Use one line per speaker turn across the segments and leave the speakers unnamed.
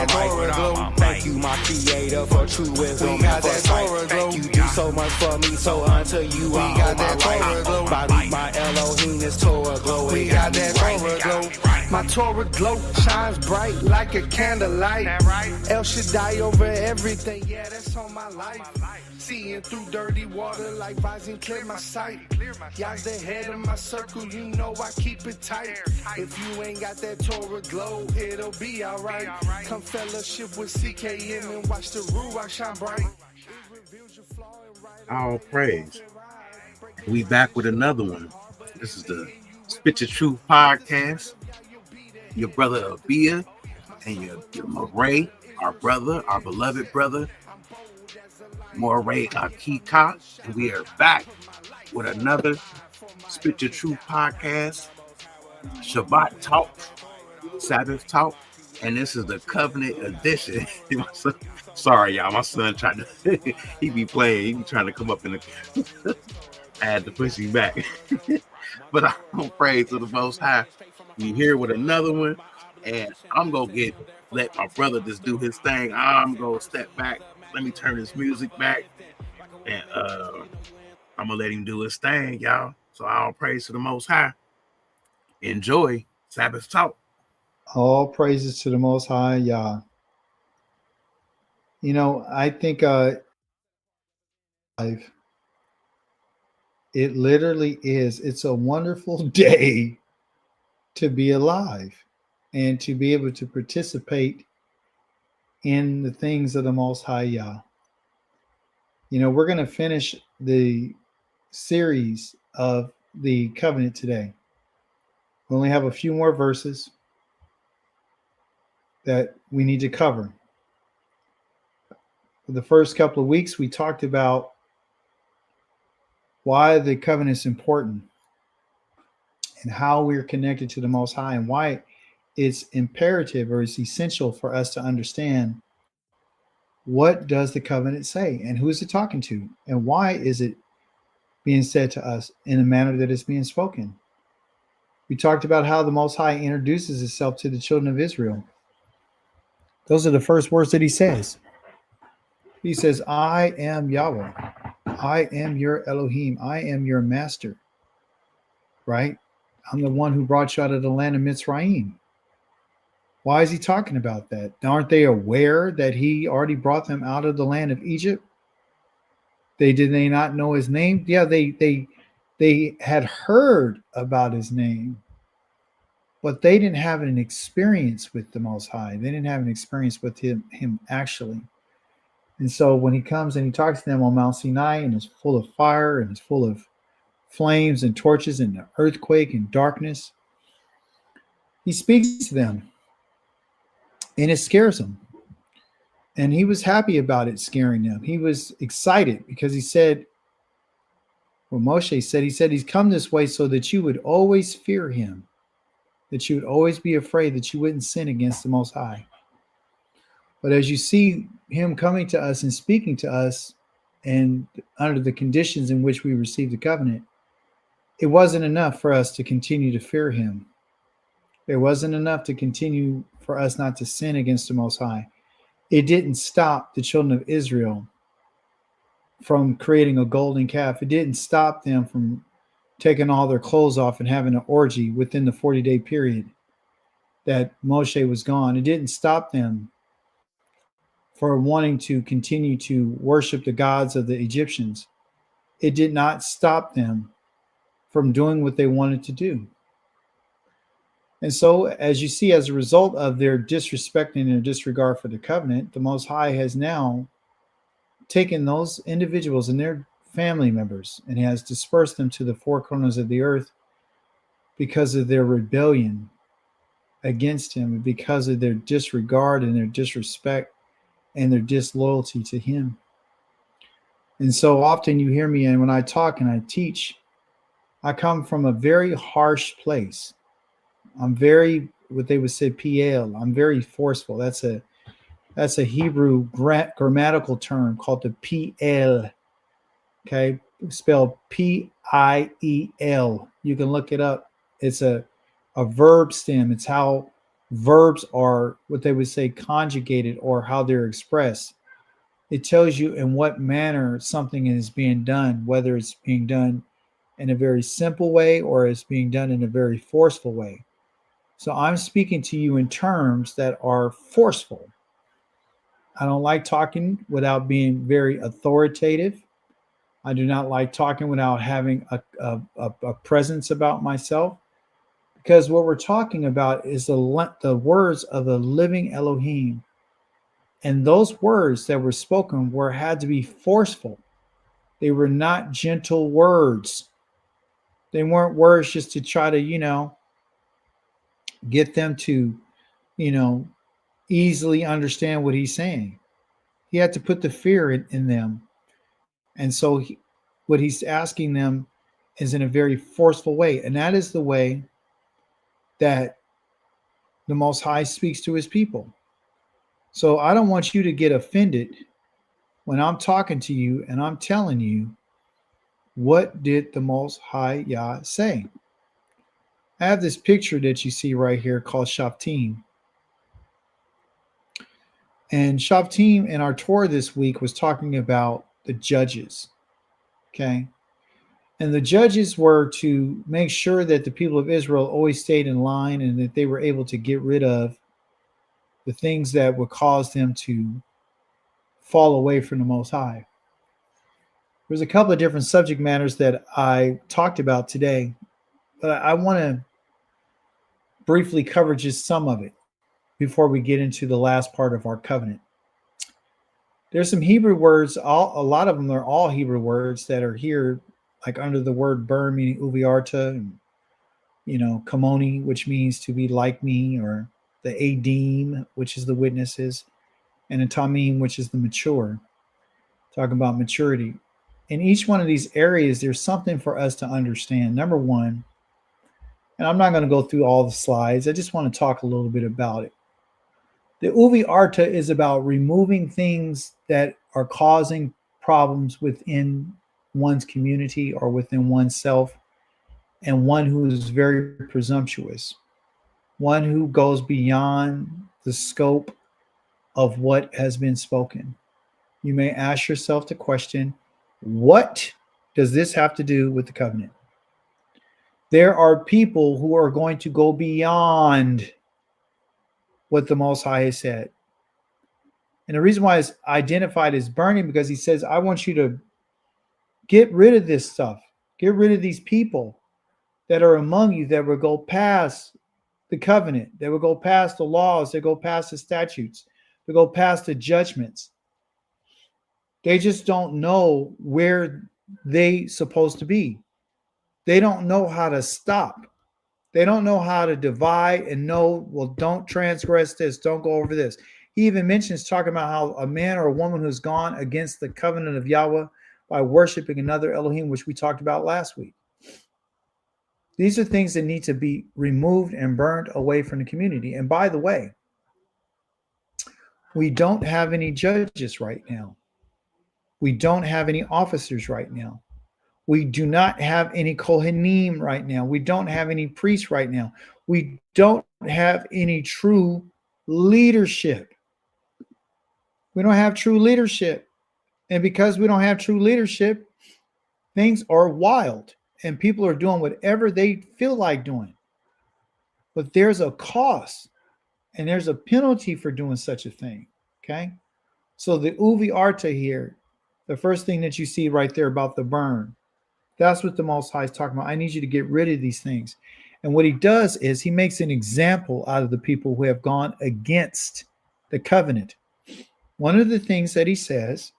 that Torah glow. Thank you, my creator, for true wisdom. We got that Torah glow. You do so much for me, so unto you I got that Torah glow. Body, my Elohim is Torah glow. We got that Torah glow. My Torah glow shines bright like a candlelight. El Shaddai over everything, yeah, that's on my life. Seeing through dirty water like Visine clear my sight. Y'all's the head of my circle, you know I keep it tight. If you ain't got that Torah glow, it'll be alright. Come fellowship with CKM and watch the Ruach shine bright.
All praise. We back with another one. This is the Spit Your Truth podcast. Your brother Abia and your Moreh, our brother, our beloved brother, Moreh Achi'ka, and we are back with another Spit Your Truth podcast, Shabbat Talk, Sabbath Talk, and this is the Covenant edition. Sorry, y'all, my son trying to, he be trying to come up in the, I had to push him back. But I'm praise to the Most High. We here with another one, and I'm going to let my brother just do his thing. I'm going to step back. Let me turn this music back, and I'm going to let him do his thing, y'all. So all praise to the Most High. Enjoy Sabbath Talk.
All praises to the Most High, Yah. You know, I think it literally is. It's a wonderful day to be alive and to be able to participate in the things of the Most High Yah. You know, we're going to finish the series of the covenant today. We only have a few more verses that we need to cover. For the first couple of weeks, we talked about why the covenant is important and how we're connected to the Most High and why it's imperative or it's essential for us to understand what does the covenant say and who is it talking to and why is it being said to us in the manner that it's being spoken. We talked about how the Most High introduces himself to the children of Israel. Those are the first words that he says. He says, I am Yahweh. I am your Elohim. I am your master. Right? I'm the one who brought you out of the land of Mitzrayim. Why is he talking about that? Aren't they aware that he already brought them out of the land of Egypt? Did they not know his name? Yeah, they had heard about his name, but they didn't have an experience with the Most High. They didn't have an experience with him actually. And so when he comes and he talks to them on Mount Sinai and is full of fire and is full of flames and torches and earthquake and darkness, he speaks to them and it scares them. And he was happy about it scaring them. He was excited because he said, well, Moshe said, he's come this way so that you would always fear him, that you would always be afraid that you wouldn't sin against the Most High. But as you see him coming to us and speaking to us and under the conditions in which we received the covenant, it wasn't enough for us to continue to fear him. It wasn't enough to continue for us not to sin against the Most High. It didn't stop the children of Israel from creating a golden calf. It didn't stop them from taking all their clothes off and having an orgy within the 40-day period that Moshe was gone. It didn't stop them for wanting to continue to worship the gods of the Egyptians. It did not stop them from doing what they wanted to do. And so, as you see, as a result of their disrespect and their disregard for the covenant, the Most High has now taken those individuals and their family members and has dispersed them to the four corners of the earth because of their rebellion against him and because of their disregard and their disrespect and their disloyalty to him. And so often you hear me, and when I talk and I teach, I come from a very harsh place. I'm very, what they would say, PL. I'm very forceful. That's a Hebrew grammatical term called the PL. Okay, spelled P-I-E-L. You can look it up. It's a verb stem. It's how verbs are what they would say conjugated or how they're expressed. It tells you in what manner something is being done, whether it's being done in a very simple way or it's being done in a very forceful way. So I'm speaking to you in terms that are forceful. I don't like talking without being very authoritative. I do not like talking without having a presence about myself, because what we're talking about is the words of the living Elohim. And those words that were spoken had to be forceful. They were not gentle words. They weren't words just to try to, get them to, you know, easily understand what he's saying. He had to put the fear in them. And so what he's asking them is in a very forceful way. And that is the way that the Most High speaks to his people. So I don't want you to get offended when I'm talking to you and I'm telling you, what did the Most High Yah say? I have this picture that you see right here called Shaftim. And Shaftim in our Torah this week was talking about the judges. Okay. And the judges were to make sure that the people of Israel always stayed in line and that they were able to get rid of the things that would cause them to fall away from the Most High. There's a couple of different subject matters that I talked about today, but I want to briefly cover just some of it before we get into the last part of our covenant. There's some Hebrew words, a lot of them are all Hebrew words that are here, like under the word burn, meaning uviarta, and kamoni, which means to be like me, or the adim, which is the witnesses, and a tamim, which is the mature, talking about maturity. In each one of these areas, there's something for us to understand. Number one, and I'm not going to go through all the slides, I just want to talk a little bit about it. The uvi arta is about removing things that are causing problems within one's community or within oneself, and one who is very presumptuous, one who goes beyond the scope of what has been spoken. You may ask yourself the question, what does this have to do with the covenant? There are people who are going to go beyond what the Most High has said. And the reason why it's identified as burning, because he says, I want you to get rid of this stuff. Get rid of these people that are among you that will go past the covenant, that will go past the laws, that go past the statutes, that go past the judgments. They just don't know where they're supposed to be. They don't know how to stop. They don't know how to divide and know, well, don't transgress this, don't go over this. He even mentions talking about how a man or a woman who's gone against the covenant of Yahweh by worshiping another Elohim, which we talked about last week. These are things that need to be removed and burned away from the community. And by the way, we don't have any judges right now. We don't have any officers right now. We do not have any Kohanim right now. We don't have any priests right now. We don't have any true leadership. We don't have true leadership. And because we don't have true leadership, things are wild and people are doing whatever they feel like doing. But there's a cost and there's a penalty for doing such a thing. Okay. So the uvi arta here, the first thing that you see right there about the burn, that's what the Most High is talking about. I need you to get rid of these things. And what he does is he makes an example out of the people who have gone against the covenant. One of the things that he says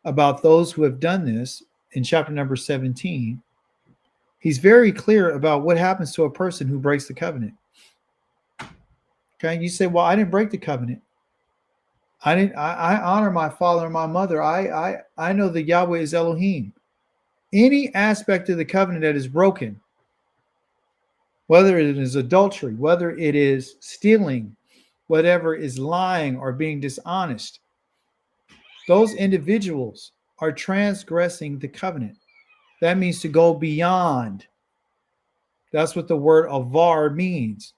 about those who have done this in chapter number 17, he's very clear about what happens to a person who breaks the covenant. Okay, you say, well, I didn't break the covenant. I honor my father and my mother. I know that Yahweh is Elohim. Any aspect of the covenant that is broken, whether it is adultery, whether it is stealing, whatever is lying or being dishonest, those individuals are transgressing the covenant. That means to go beyond. That's what the word avar means.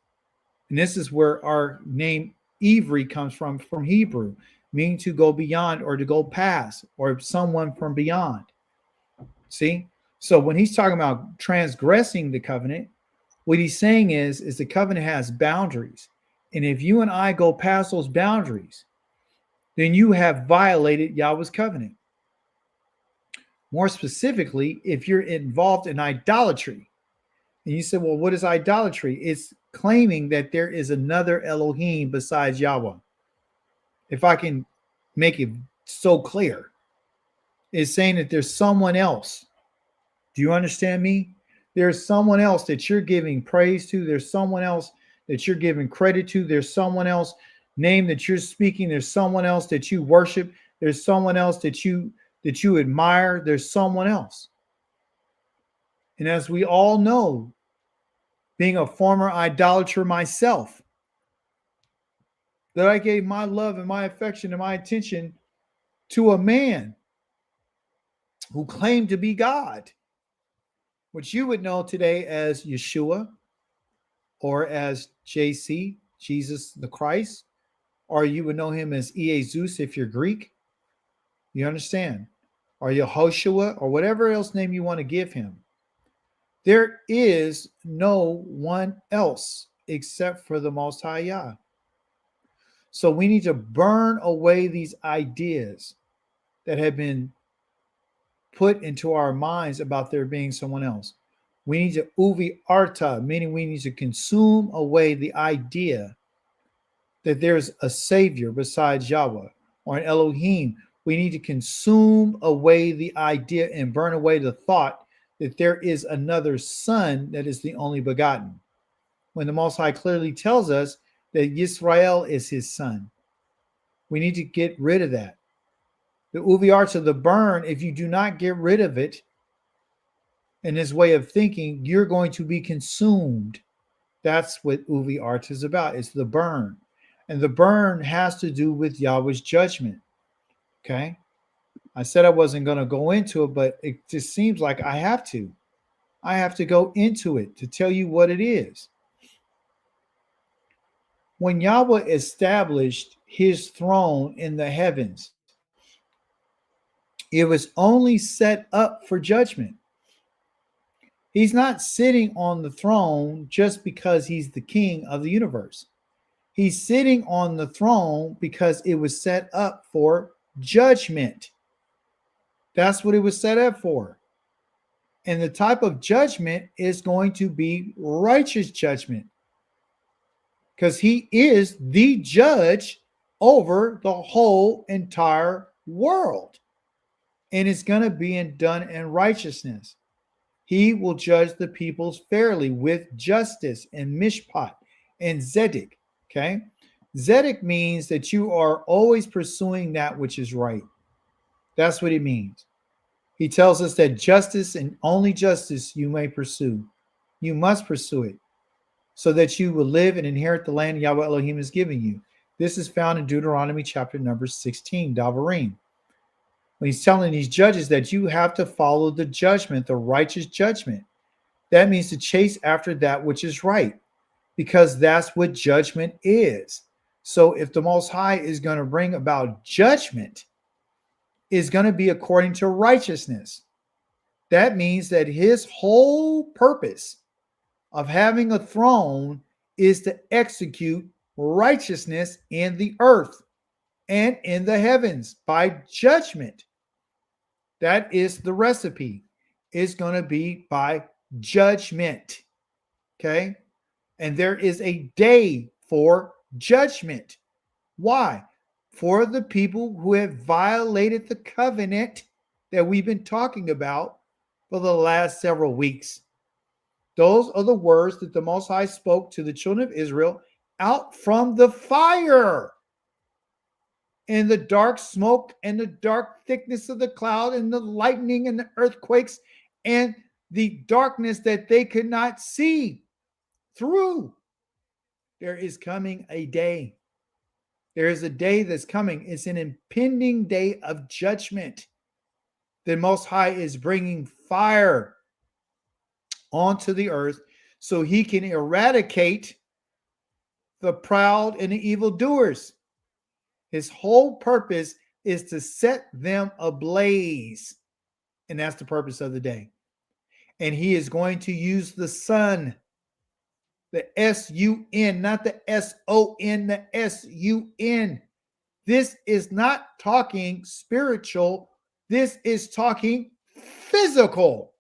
And this is where our name Ivri comes from Hebrew, meaning to go beyond or to go past or someone from beyond. See? So when he's talking about transgressing the covenant, what he's saying is the covenant has boundaries. And if you and I go past those boundaries, then you have violated Yahweh's covenant. More specifically, if you're involved in idolatry, and you say, well, what is idolatry? It's claiming that there is another Elohim besides Yahweh. If I can make it so clear, it's saying that there's someone else. Do you understand me? There's someone else that you're giving praise to. There's someone else that you're giving credit to. There's someone else name that you're speaking. There's someone else that you worship. There's someone else that you admire. There's someone else. And as we all know, being a former idolater myself, that I gave my love and my affection and my attention to a man who claimed to be God, which you would know today as Yeshua or as JC, Jesus the Christ, or you would know him as Iesus if you're Greek. You understand? Or Yehoshua, or whatever else name you want to give him. There is no one else except for the Most High Yah. So we need to burn away these ideas that have been put into our minds about there being someone else. We need to uvi arta, meaning we need to consume away the idea that there's a savior besides Yahweh or an Elohim. We need to consume away the idea and burn away the thought that there is another son that is the only begotten, when the Most High clearly tells us that Yisrael is his son. We need to get rid of that. The uvi arta, the burn, if you do not get rid of it in this way of thinking, you're going to be consumed. That's what uvi arta is about. It's the burn. And the burn has to do with Yahweh's judgment. Okay? I said I wasn't going to go into it, but it just seems like I have to. I have to go into it to tell you what it is. When Yahweh established his throne in the heavens, it was only set up for judgment. He's not sitting on the throne just because he's the king of the universe. He's sitting on the throne because it was set up for judgment. That's what it was set up for. And the type of judgment is going to be righteous judgment, because he is the judge over the whole entire world. And it's going to be done in righteousness. He will judge the peoples fairly with justice and mishpat and zedek. Okay? Zedek means that you are always pursuing that which is right. That's what it means. He tells us that justice and only justice you may pursue. You must pursue it so that you will live and inherit the land Yahweh Elohim is giving you. This is found in Deuteronomy chapter number 16, Davarim. When he's telling these judges that you have to follow the judgment, the righteous judgment. That means to chase after that which is right, because that's what judgment is. So if the Most High is going to bring about judgment, is going to be according to righteousness. That means that his whole purpose of having a throne is to execute righteousness in the earth and in the heavens by judgment. That is the recipe. It's going to be by judgment. Okay? And there is a day for judgment. Why? For the people who have violated the covenant that we've been talking about for the last several weeks. Those are the words that the Most High spoke to the children of Israel out from the fire, and the dark smoke and the dark thickness of the cloud and the lightning and the earthquakes and the darkness that they could not see through. There is coming a day. There is a day that's coming. It's an impending day of judgment. The Most High is bringing fire onto the earth so he can eradicate the proud and the evildoers. His whole purpose is to set them ablaze. And that's the purpose of the day. And he is going to use the sun, the S-U-N, not the S-O-N, the S-U-N. This is not talking spiritual. This is talking physical.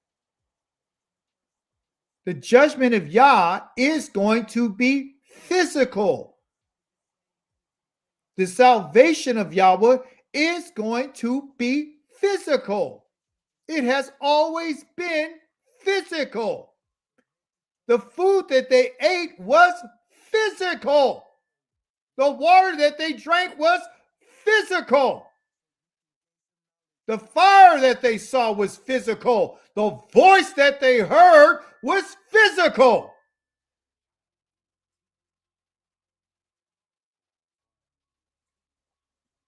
The judgment of Yah is going to be physical. The salvation of Yahweh is going to be physical. It has always been physical. The food that they ate was physical. The water that they drank was physical. The fire that they saw was physical. The voice that they heard was physical.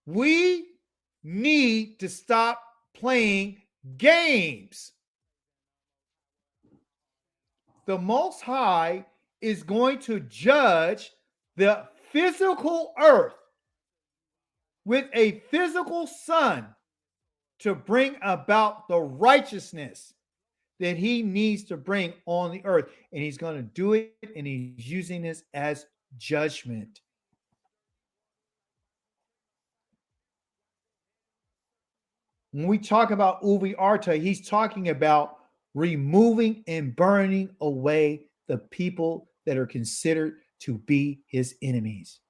We need to stop playing games. The Most High is going to judge the physical earth with a physical sun to bring about the righteousness that he needs to bring on the earth. And he's going to do it, and he's using this as judgment. When we talk about Uvi Arta, he's talking about removing and burning away the people that are considered to be his enemies.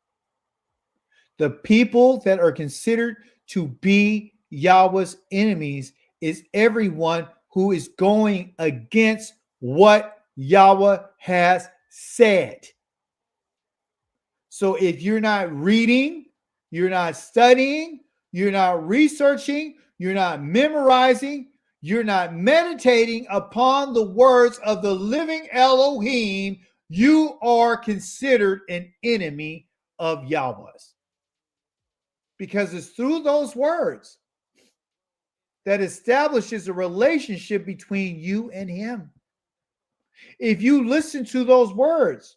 The people that are considered to be Yahweh's enemies is everyone who is going against what Yahweh has said. So if you're not reading, you're not studying, you're not researching, you're not memorizing, you're not meditating upon the words of the living Elohim, you are considered an enemy of Yahweh's. Because it's through those words that establishes a relationship between you and him. If you listen to those words,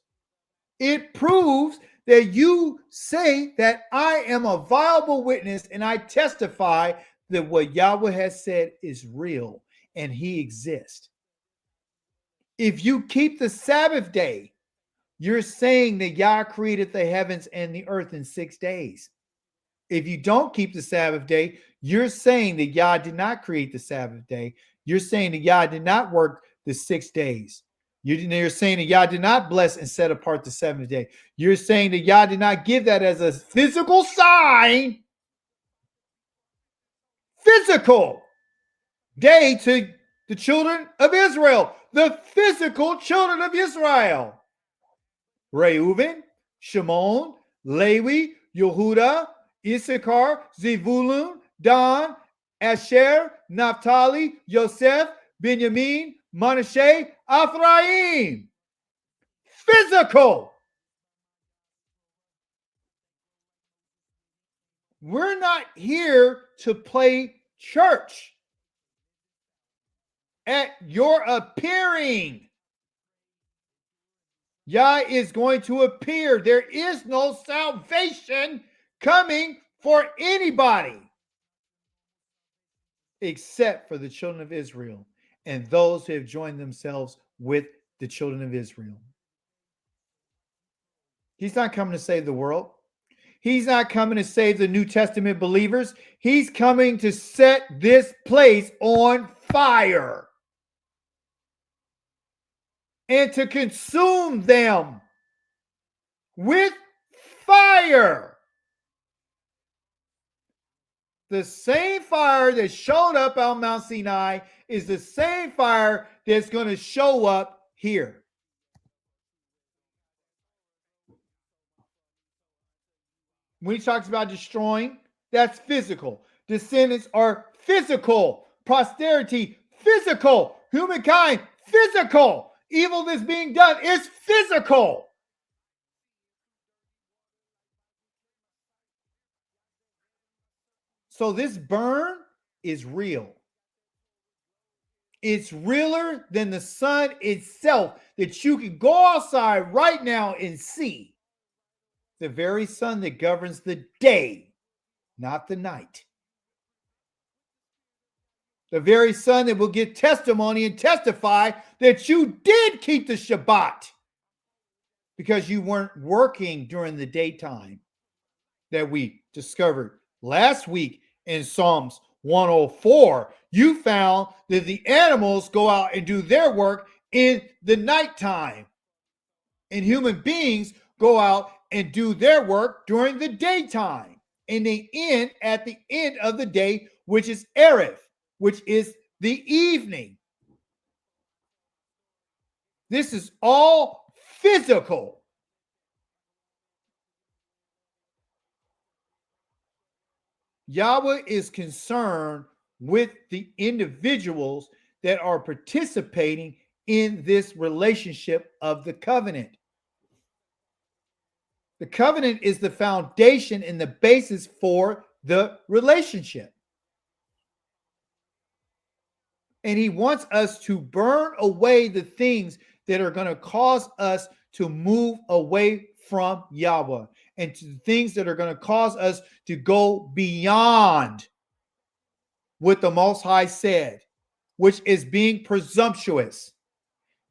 it proves that you say that I am a viable witness and I testify that what Yahweh has said is real and he exists. If you keep the Sabbath day, you're saying that Yah created the heavens and the earth in 6 days. If you don't keep the Sabbath day, you're saying that Yah did not create the Sabbath day. You're saying that Yah did not work the 6 days. You're saying that Yah did not bless and set apart the 7th day. You're saying that Yah did not give that as a physical sign, physical day to the children of Israel, the physical children of Israel. Reuben, Shimon, Levi, Yehuda, Issachar, Zevulun, Dan, Asher, Naphtali, Yosef, Benjamin, Manasseh, Ephraim. Physical. We're not here to play church. At your appearing, Yah is going to appear. There is no salvation coming for anybody except for the children of Israel and those who have joined themselves with the children of Israel. He's not coming to save the world. He's not coming to save the New Testament believers. He's coming to set this place on fire and to consume them with fire. The same fire that showed up on Mount Sinai is the same fire that's going to show up here. When he talks about destroying, that's physical. Descendants are physical. Posterity, physical. Humankind, physical. Evil that's being done is physical. So this burn is real. It's realer than the sun itself that you can go outside right now and see. The very sun that governs the day, not the night. The very sun that will give testimony and testify that you did keep the Shabbat because you weren't working during the daytime that we discovered last week in Psalms 104. You found that the animals go out and do their work in the nighttime, and human beings go out and do their work during the daytime, and they end at the end of the day, which is Erev, which is the evening. This is all physical. Yahweh is concerned with the individuals that are participating in this relationship of the covenant. The covenant is the foundation and the basis for the relationship. And he wants us to burn away the things that are going to cause us to move away from Yahweh, and to the things that are going to cause us to go beyond what the Most High said, which is being presumptuous.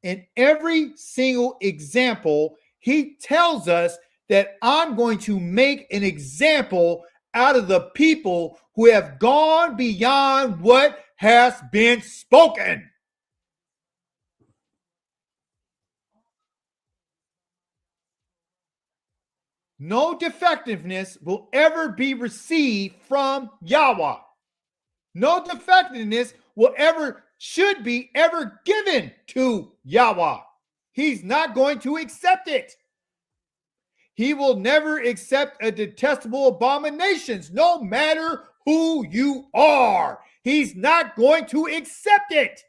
In every single example, he tells us that I'm going to make an example out of the people who have gone beyond what has been spoken. No defectiveness will ever be received from Yahweh. No defectiveness will ever, should be ever given to Yahweh. He's not going to accept it. He will never accept a detestable abominations, no matter who you are. He's not going to accept it.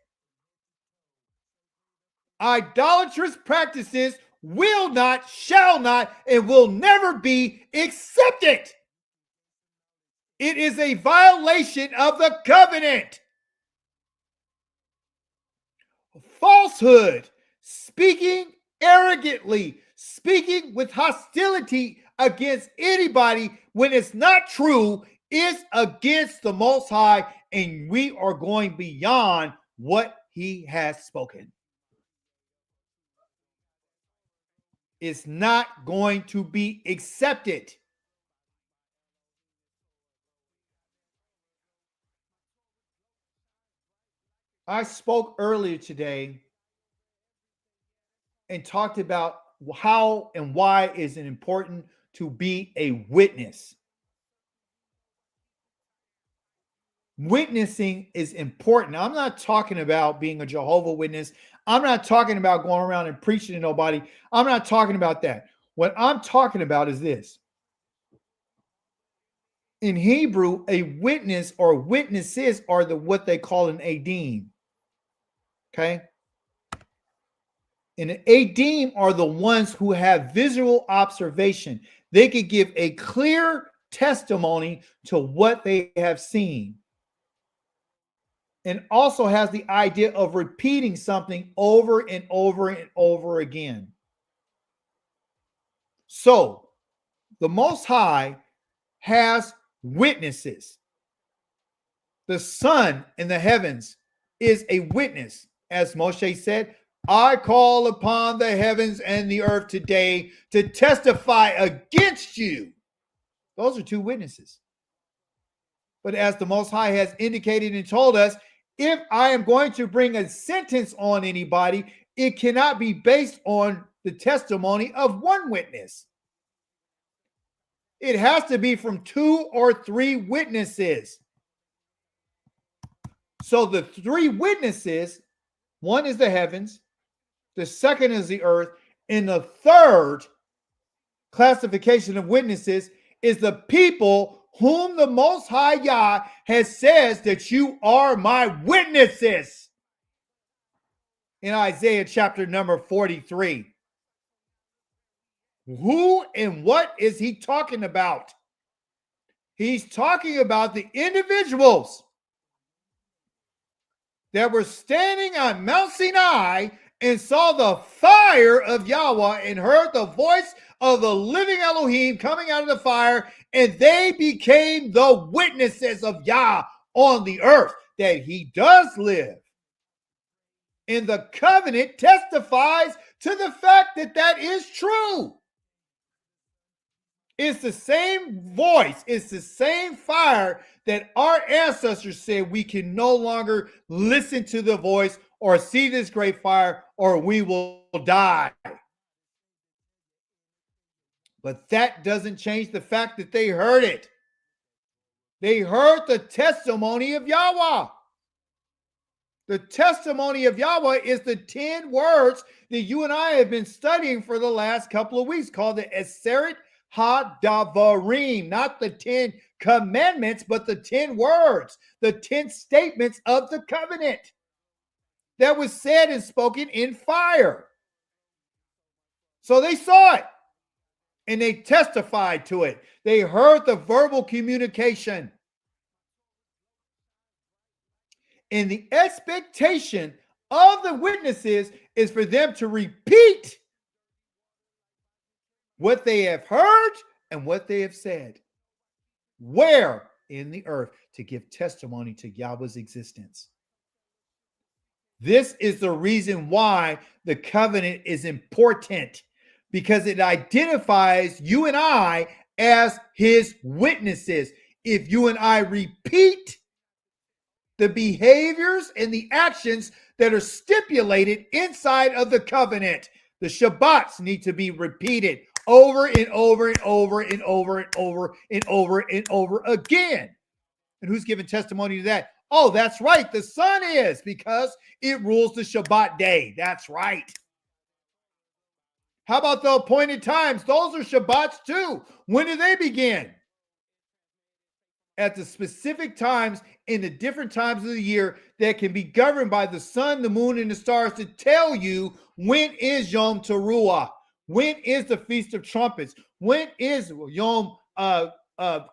Idolatrous practices will not, shall not, and will never be accepted. It is a violation of the covenant. Falsehood, speaking arrogantly, speaking with hostility against anybody when it's not true, is against the Most High, and we are going beyond what he has spoken. It's not going to be accepted. I spoke earlier today and talked about how and why is it important to be a witness. Witnessing is important. I'm not talking about being a Jehovah's Witness. I'm not talking about going around and preaching to nobody. I'm not talking about that. What I'm talking about is this. In Hebrew, a witness or witnesses are what they call an adim. Okay? And an adim are the ones who have visual observation. They could give a clear testimony to what they have seen. And also has the idea of repeating something over and over and over again. So, the Most High has witnesses. The sun in the heavens is a witness. As Moshe said, I call upon the heavens and the earth today to testify against you. Those are two witnesses. But as the Most High has indicated and told us, if I am going to bring a sentence on anybody, it cannot be based on the testimony of one witness. It has to be from 2 or 3 witnesses. So the 3 witnesses, one is the heavens, the second is the earth, and the third classification of witnesses is the people whom the Most High Yah has says that you are my witnesses. In Isaiah chapter number 43. Who and what is he talking about? He's talking about the individuals that were standing on Mount Sinai and saw the fire of Yahweh and heard the voice of the living Elohim coming out of the fire, and they became the witnesses of Yah on the earth that he does live. And the covenant testifies to the fact that that is true. It's the same voice, it's the same fire that our ancestors said we can no longer listen to the voice or see this great fire or we will die. But that doesn't change the fact that they heard it. They heard the testimony of Yahweh. The testimony of Yahweh is the 10 words that you and I have been studying for the last couple of weeks, called the Eseret HaDavarim, not the 10 commandments, but the 10 words, the 10 statements of the covenant that was said and spoken in fire. So they saw it and they testified to it. They heard the verbal communication. And the expectation of the witnesses is for them to repeat what they have heard and what they have said. Where? In the earth, to give testimony to Yahweh's existence. This is the reason why the covenant is important, because it identifies you and I as his witnesses. If you and I repeat the behaviors and the actions that are stipulated inside of the covenant, the Shabbats need to be repeated over and over and over and over and over and over and over again. And who's giving testimony to that? Oh, that's right. The sun is, because it rules the Shabbat day. That's right. How about the appointed times? Those are Shabbats too. When do they begin? At the specific times in the different times of the year that can be governed by the sun, the moon, and the stars to tell you when is Yom Teruah, when is the Feast of Trumpets, when is Yom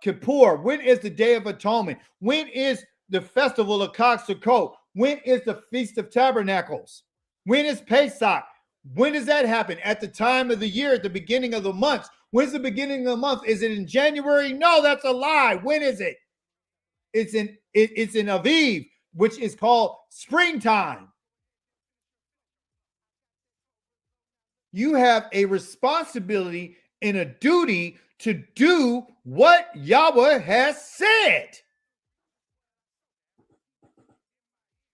Kippur, when is the Day of Atonement, when is the Festival of Chag Sukkot, when is the Feast of Tabernacles, when is Pesach, when does that happen? At the time of the year, at the beginning of the months. When's the beginning of the month? Is it in January? No, that's a lie. When is it? It's in Aviv, which is called springtime. You have a responsibility and a duty to do what Yahweh has said.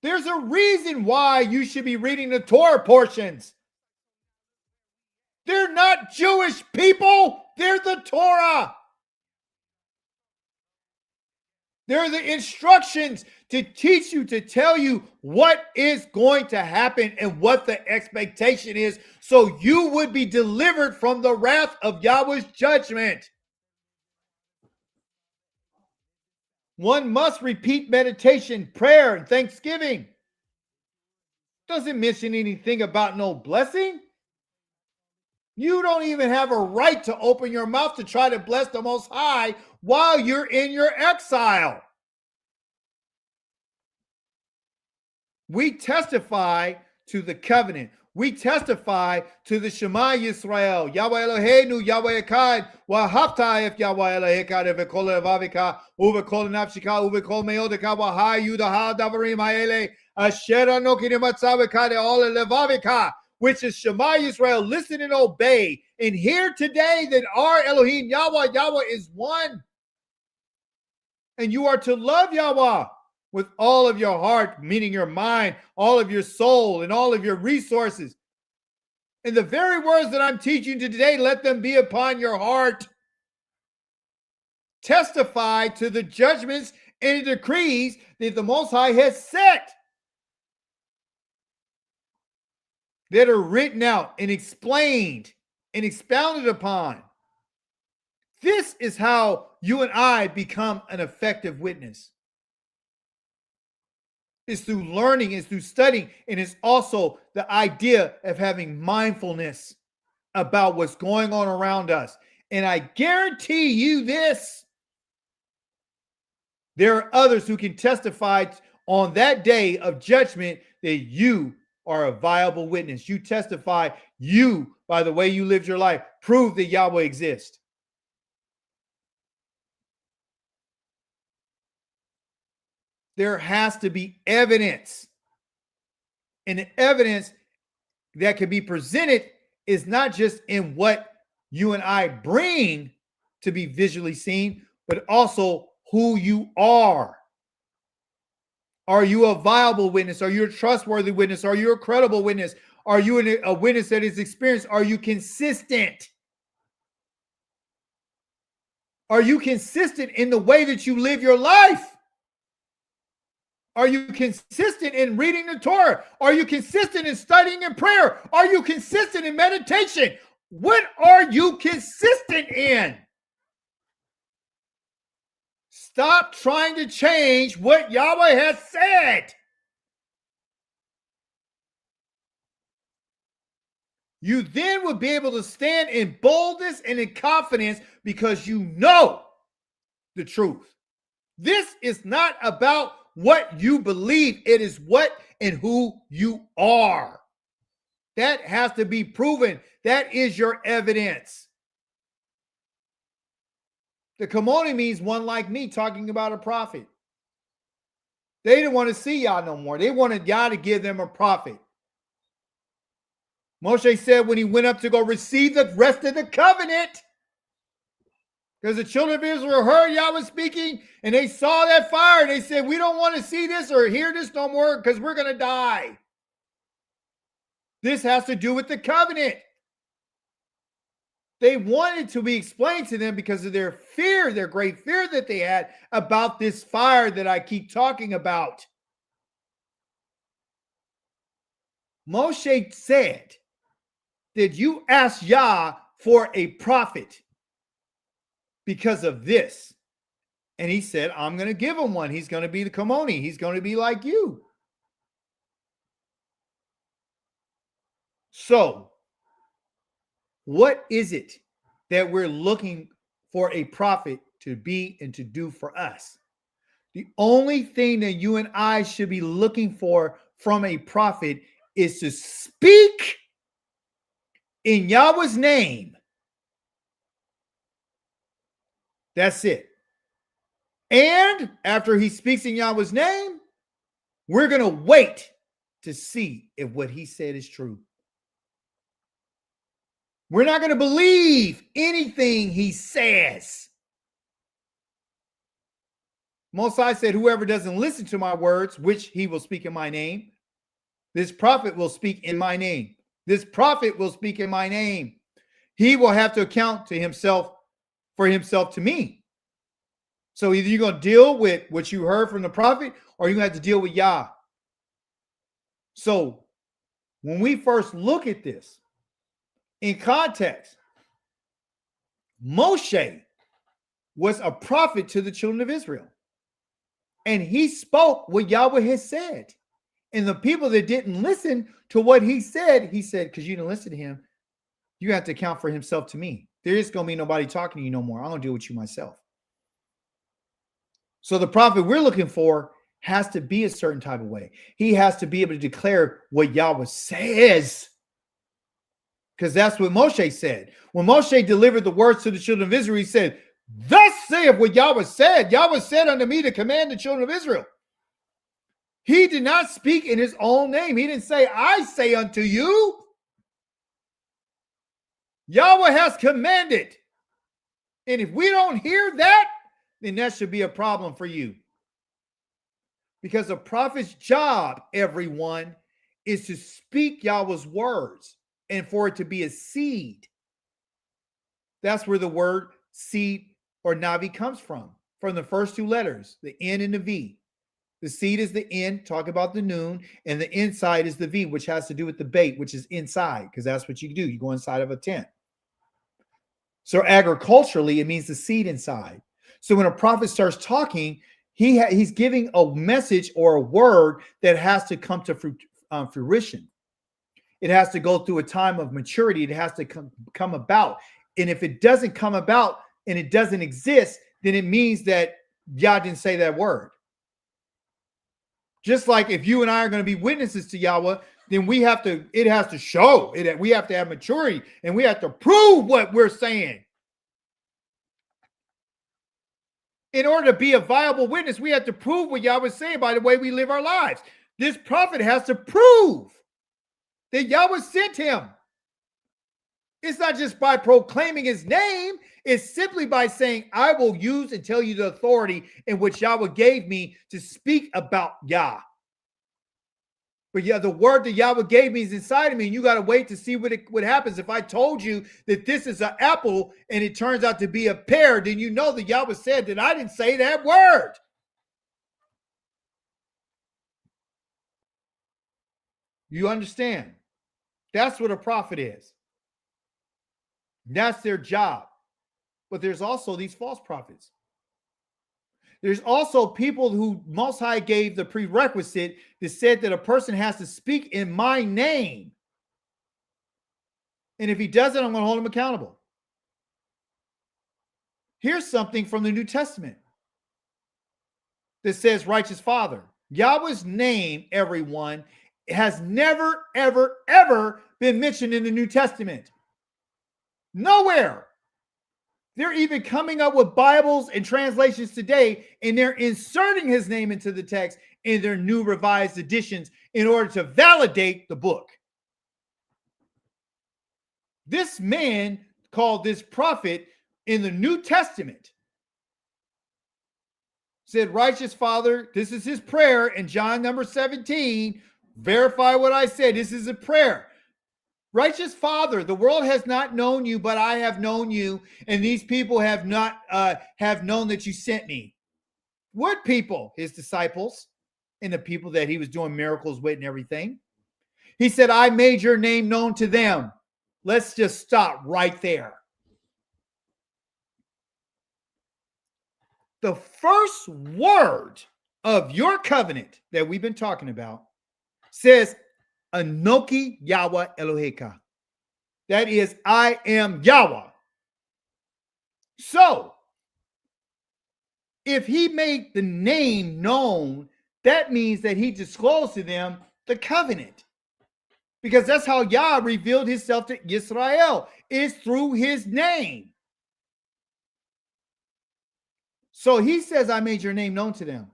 There's a reason why you should be reading the Torah portions. They're not Jewish people. They're the Torah. They're the instructions to teach you, to tell you what is going to happen and what the expectation is, so you would be delivered from the wrath of Yahweh's judgment. One must repeat meditation, prayer, and thanksgiving. Doesn't mention anything about no blessing. You don't even have a right to open your mouth to try to bless the Most High while you're in your exile. We testify to the covenant. We testify to the Shema Yisrael. Yahweh Eloheinu, Yahweh Echad, Wahavta if Yahweh Eloheka, Vekol Levavika, Uvekol Nafshika, Uvekol Meodeka, Wahayu, Daha Davarim Haele, Asher Anoki Nematzaveka, All Levavika, which is Shema Yisrael. Listen and obey. And hear today that our Elohim, Yahweh is one. And you are to love Yahweh with all of your heart, meaning your mind, all of your soul, and all of your resources. And the very words that I'm teaching you today, let them be upon your heart. Testify to the judgments and decrees that the Most High has set, that are written out and explained and expounded upon. This is how you and I become an effective witness. It's through learning, it's through studying, and it's also the idea of having mindfulness about what's going on around us. And I guarantee you this, there are others who can testify on that day of judgment that you are a viable witness. You testify, you, by the way you lived your life, prove that Yahweh exists. There has to be evidence. And the evidence that can be presented is not just in what you and I bring to be visually seen, but also who you are. Are you a viable witness? Are you a trustworthy witness? Are you a credible witness? Are you a witness that is experienced? Are you consistent? Are you consistent in the way that you live your life? Are you consistent in reading the Torah? Are you consistent in studying in prayer? Are you consistent in meditation? What are you consistent in? Stop trying to change what Yahweh has said. You then will be able to stand in boldness and in confidence because you know the truth. This is not about what you believe. It is what and who you are. That has to be proven. That is your evidence. The Kamoni means one like me talking about a prophet. They didn't want to see Yah no more. They wanted Yah to give them a prophet. Moshe said when he went up to go receive the rest of the covenant, because the children of Israel heard Yahweh speaking and they saw that fire. They said, we don't want to see this or hear this no more because we're going to die. This has to do with the covenant. They wanted to be explained to them because of their fear, their great fear that they had about this fire that I keep talking about. Moshe said, did you ask Yah for a prophet because of this? And he said, I'm going to give him one. He's going to be the Kamoni. He's going to be like you. So, what is it that we're looking for a prophet to be and to do for us? The only thing that you and I should be looking for from a prophet is to speak in Yahweh's name. That's it. And after he speaks in Yahweh's name, we're going to wait to see if what he said is true. We're not going to believe anything he says. Mosai said, whoever doesn't listen to my words, which he will speak in my name, this prophet will speak in my name. This prophet will speak in my name. He will have to account to himself for himself to me. So either you're going to deal with what you heard from the prophet or you're going to have to deal with Yah. So when we first look at this in context, Moshe was a prophet to the children of Israel. And he spoke what Yahweh has said. And the people that didn't listen to what he said, because you didn't listen to him, you have to account for himself to me. There is going to be nobody talking to you no more. I'm going to deal with you myself. So the prophet we're looking for has to be a certain type of way. He has to be able to declare what Yahweh says. Because that's what Moshe said. When Moshe delivered the words to the children of Israel, he said, thus saith what Yahweh said. Yahweh said unto me to command the children of Israel. He did not speak in his own name. He didn't say, I say unto you. Yahweh has commanded. And if we don't hear that, then that should be a problem for you. Because a prophet's job, everyone, is to speak Yahweh's words and for it to be a seed. That's where the word seed or Navi comes from the first two letters, the N and the V. The seed is the N, talk about the noon, and the inside is the V, which has to do with the bait, which is inside, because that's what you do. You go inside of a tent. So agriculturally, it means the seed inside. So when a prophet starts talking, he's giving a message or a word that has to come to fruition. It has to go through a time of maturity. It has to come about. And if it doesn't come about and it doesn't exist, then it means that Yah didn't say that word. Just like if you and I are going to be witnesses to Yahweh, then it has to show it. We have to have maturity and we have to prove what we're saying. In order to be a viable witness, we have to prove what Yahweh is saying by the way we live our lives. This prophet has to prove that Yahweh sent him. It's not just by proclaiming his name. It's simply by saying, I will use and tell you the authority in which Yahweh gave me to speak about Yah. But yeah, the word that Yahweh gave me is inside of me, and you got to wait to see what happens. If I told you that this is an apple and it turns out to be a pear, then you know that Yahweh said that I didn't say that word. You understand? That's what a prophet is. That's their job. But there's also these false prophets. There's also people who Most High gave the prerequisite that said that a person has to speak in my name. And if he doesn't, I'm going to hold him accountable. Here's something from the New Testament that says righteous Father. Yahweh's name, everyone, has never, ever, ever been mentioned in the New Testament. Nowhere. They're even coming up with Bibles and translations today, and they're inserting his name into the text in their new revised editions in order to validate the book. This man called this prophet in the New Testament said, righteous Father, this is his prayer in John number 17. Verify what I said. This is a prayer. Righteous Father, the world has not known you, but I have known you, and these people have not have known that you sent me. What people? His disciples and the people that he was doing miracles with and everything. He said, I made your name known to them. Let's just stop right there. The first word of your covenant that we've been talking about says, Anoki Yahweh Eloheka. That is, I am Yahweh. So, if he made the name known, that means that he disclosed to them the covenant. Because that's how Yah revealed himself to Israel, is through his name. So he says, I made your name known to them.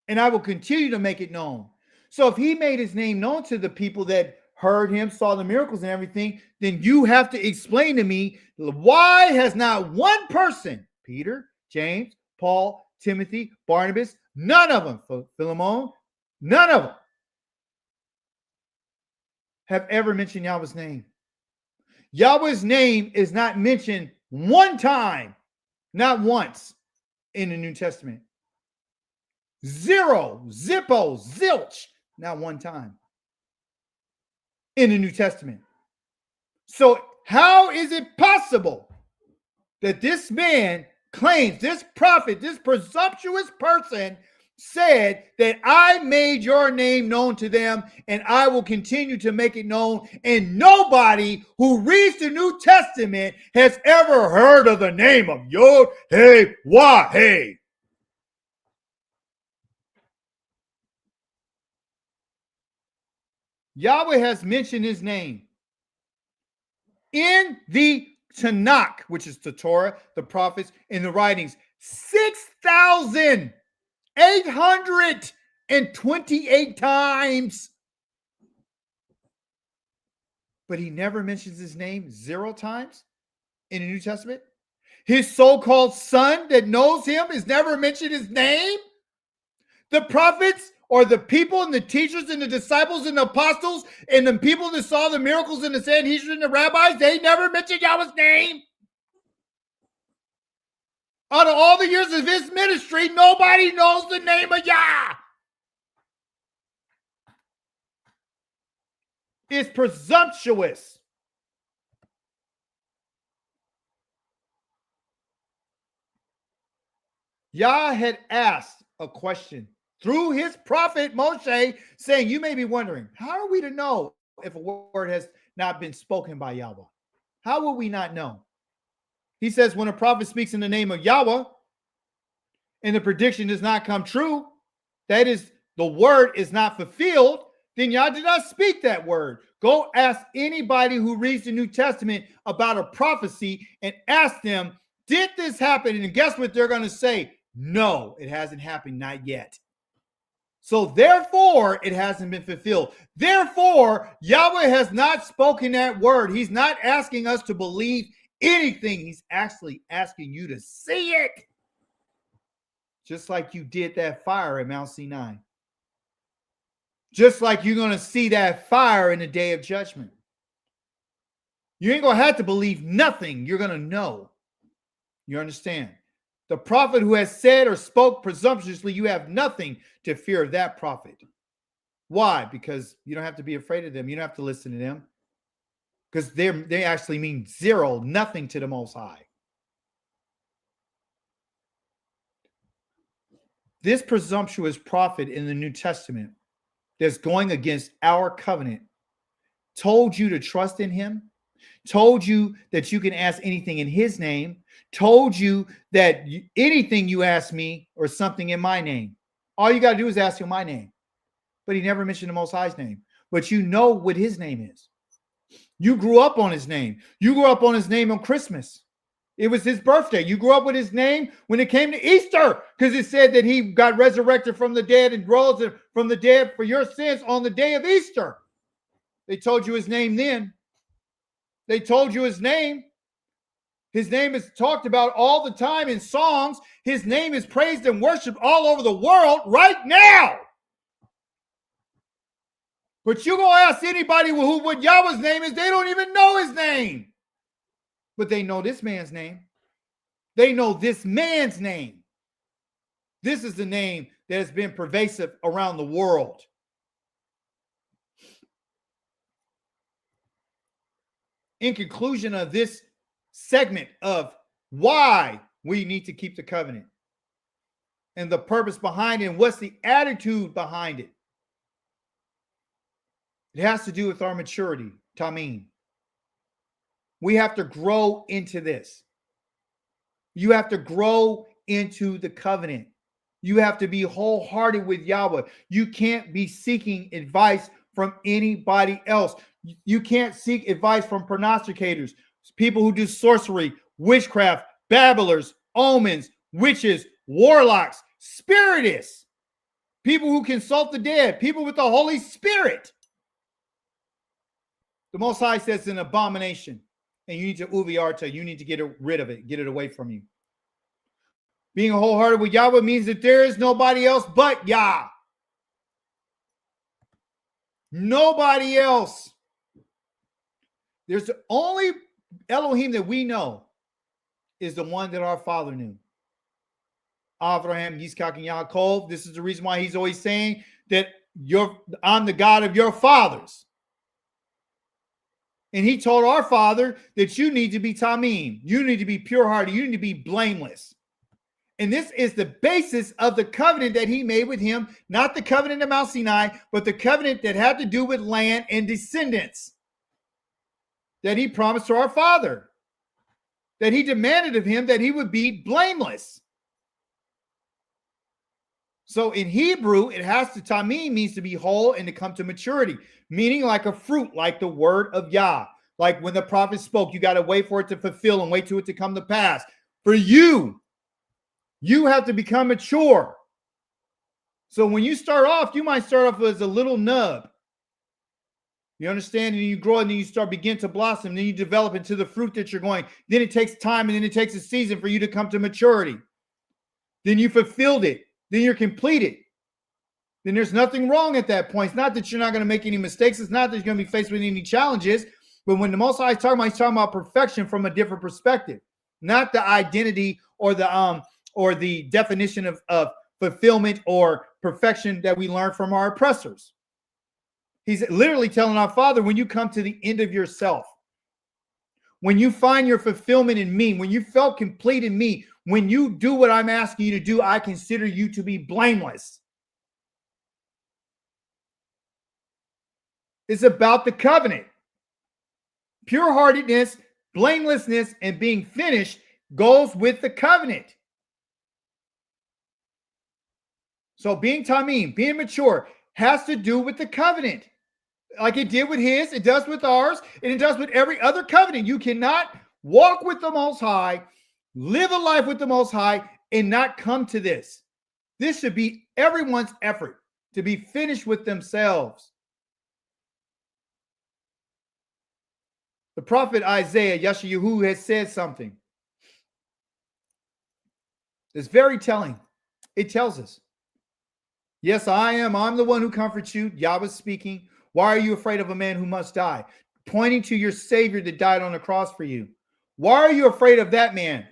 And I will continue to make it known. So if he made his name known to the people that heard him, saw the miracles and everything, then you have to explain to me, why has not one person, Peter, James, Paul, Timothy, Barnabas, none of them, Philemon, none of them have ever mentioned Yahweh's name. Yahweh's name is not mentioned one time, not once in the New Testament. Zero, zippo, zilch, not one time in the New Testament. So how is it possible that this man claims, this prophet, this presumptuous person said that I made your name known to them and I will continue to make it known, and nobody who reads the New Testament has ever heard of the name of Yod Hey Wah Hey? Yahweh has mentioned his name in the Tanakh, which is the Torah, the prophets, and the writings, 6,828 times. But he never mentions his name 0 times in the New Testament. His so-called son that knows him has never mentioned his name. The prophets, or the people and the teachers and the disciples and the apostles and the people that saw the miracles and the Sanhedrin and the rabbis, they never mentioned Yahweh's name. Out of all the years of his ministry, nobody knows the name of Yah. It's presumptuous. Yah had asked a question through his prophet Moshe, saying, you may be wondering, how are we to know if a word has not been spoken by Yahweh? How will we not know? He says, when a prophet speaks in the name of Yahweh and the prediction does not come true, that is, the word is not fulfilled, then Yah did not speak that word. Go ask anybody who reads the New Testament about a prophecy and ask them, did this happen? And guess what they're going to say? No, it hasn't happened, not yet. So therefore, it hasn't been fulfilled. Therefore, Yahweh has not spoken that word. He's not asking us to believe anything. He's actually asking you to see it. Just like you did that fire at Mount Sinai. Just like you're going to see that fire in the day of judgment. You ain't going to have to believe nothing. You're going to know. You understand? The prophet who has said or spoke presumptuously, you have nothing to fear of that prophet. Why? Because you don't have to be afraid of them. You don't have to listen to them. Because they actually mean zero, nothing to the Most High. This presumptuous prophet in the New Testament that's going against our covenant told you to trust in him, told you that you can ask anything in his name, told you that anything you ask me or something in my name, all you got to do is ask him my name. But he never mentioned the Most High's name. But you know what his name is. You grew up on his name. You grew up on his name on Christmas. It was his birthday. You grew up with his name when it came to Easter because it said that he got resurrected from the dead and rose from the dead for your sins on the day of Easter. They told you his name then. They told you his name. His name is talked about all the time in songs. His name is praised and worshiped all over the world right now. But you go ask anybody what Yahweh's name is, they don't even know his name. But they know this man's name. They know this man's name. This is the name that has been pervasive around the world. In conclusion of this segment of why we need to keep the covenant and the purpose behind it and what's the attitude behind it. It has to do with our maturity, Tamim. We have to grow into this. You have to grow into the covenant. You have to be wholehearted with Yahweh. You can't be seeking advice from anybody else. You can't seek advice from prognosticators, people who do sorcery, witchcraft, babblers, omens, witches, warlocks, spiritists, people who consult the dead, people with the Holy Spirit. The Most High says it's an abomination, and you need to uviarta. You need to get rid of it, get it away from you. Being wholehearted with Yahweh means that there is nobody else but Yah. Nobody else. There's the only Elohim that we know is the one that our father knew. Abraham, Yitzchak, and Yaakov. This is the reason why he's always saying that I'm the God of your fathers. And he told our father that you need to be Tamim. You need to be pure-hearted. You need to be blameless. And this is the basis of the covenant that he made with him, not the covenant of Mount Sinai, but the covenant that had to do with land and descendants that he promised to our father, that he demanded of him that he would be blameless. So in Hebrew, it has to, Tamim means to be whole and to come to maturity, meaning like a fruit, like the word of Yah. Like when the prophet spoke, you got to wait for it to fulfill and wait for it to come to pass. For you have to become mature. So when you start off, you might start off as a little nub. You understand? And you grow and then you begin to blossom. Then you develop into the fruit that you're going. Then it takes time and then it takes a season for you to come to maturity. Then you fulfilled it. Then you're completed. Then there's nothing wrong at that point. It's not that you're not going to make any mistakes. It's not that you're going to be faced with any challenges. But when the Most High is talking about, he's talking about perfection from a different perspective, not the identity or the definition of fulfillment or perfection that we learn from our oppressors. He's literally telling our Father, when you come to the end of yourself, when you find your fulfillment in me, when you felt complete in me, when you do what I'm asking you to do, I consider you to be blameless. It's about the covenant. Pure-heartedness, blamelessness, and being finished goes with the covenant. So being Tamim, being mature, has to do with the covenant. Like it did with his, it does with ours, and it does with every other covenant. You cannot walk with the Most High, live a life with the Most High, and not come to this. This should be everyone's effort to be finished with themselves. The prophet Isaiah, Yeshayahu, has said something. It's very telling. It tells us, yes, I'm the one who comforts you. Yahweh speaking. Why are you afraid of a man who must die? Pointing to your Savior that died on the cross for you. Why are you afraid of that man?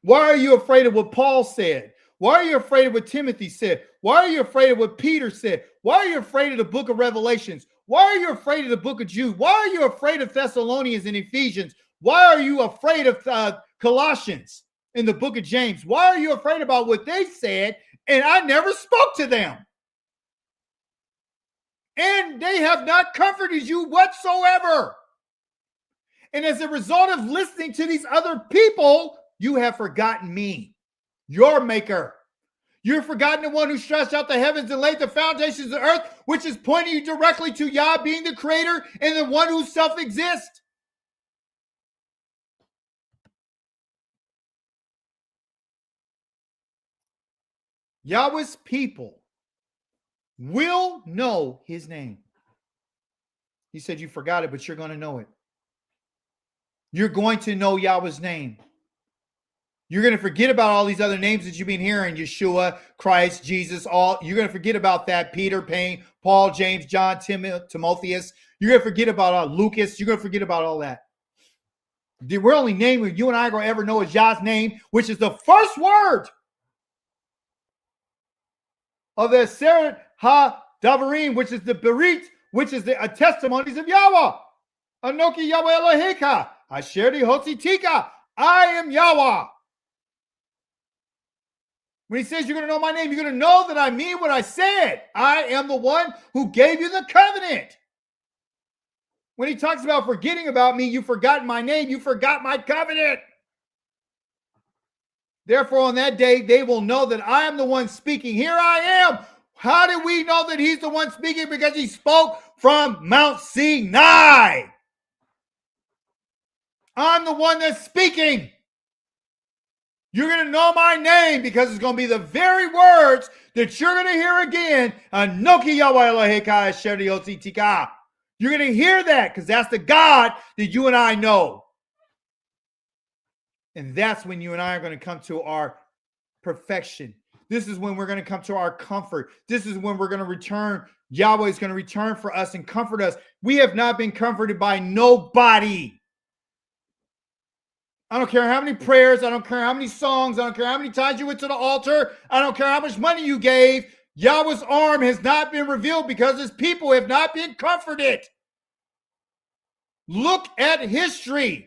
Why are you afraid of what Paul said? Why are you afraid of what Timothy said? Why are you afraid of what Peter said? Why are you afraid of the book of Revelations? Why are you afraid of the book of Jude? Why are you afraid of Thessalonians and Ephesians? Why are you afraid of Colossians in the book of James? Why are you afraid about what they said and I never spoke to them? And they have not comforted you whatsoever. And as a result of listening to these other people, you have forgotten me, your maker. You've forgotten the one who stretched out the heavens and laid the foundations of the earth, which is pointing you directly to Yah being the creator and the one who self-exists. Yahweh's people will know his name. He said, you forgot it, but you're going to know it. You're going to know Yahweh's name. You're going to forget about all these other names that you've been hearing, Yeshua, Christ, Jesus, all. You're going to forget about that, Peter, Paul, James, John, Timotheus. You're going to forget about Lucas. You're going to forget about all that. We're only naming you and I are going to ever know is Yah's name, which is the first word of the Seret Ha-Davarim, which is the Berit, which is the testimonies of Yahweh. Anoki Yahweh Eloheka, Asher Achi'ka, I am Yahweh. When he says you're going to know my name, you're going to know that I mean what I said. I am the one who gave you the covenant. When he talks about forgetting about me, you forgot my name, you forgot my covenant. Therefore, on that day, they will know that I am the one speaking. Here I am. How did we know that he's the one speaking? Because he spoke from Mount Sinai. I'm the one that's speaking. You're going to know my name because it's going to be the very words that you're going to hear again. Anoki Yahweh Eloheka Asher Achi'ka. You're going to hear that because that's the God that you and I know. And that's when you and I are going to come to our perfection. This is when we're going to come to our comfort. This is when we're going to return. Yahweh is going to return for us and comfort us. We have not been comforted by nobody. I don't care how many prayers. I don't care how many songs. I don't care how many times you went to the altar. I don't care how much money you gave. Yahweh's arm has not been revealed because his people have not been comforted. Look at history.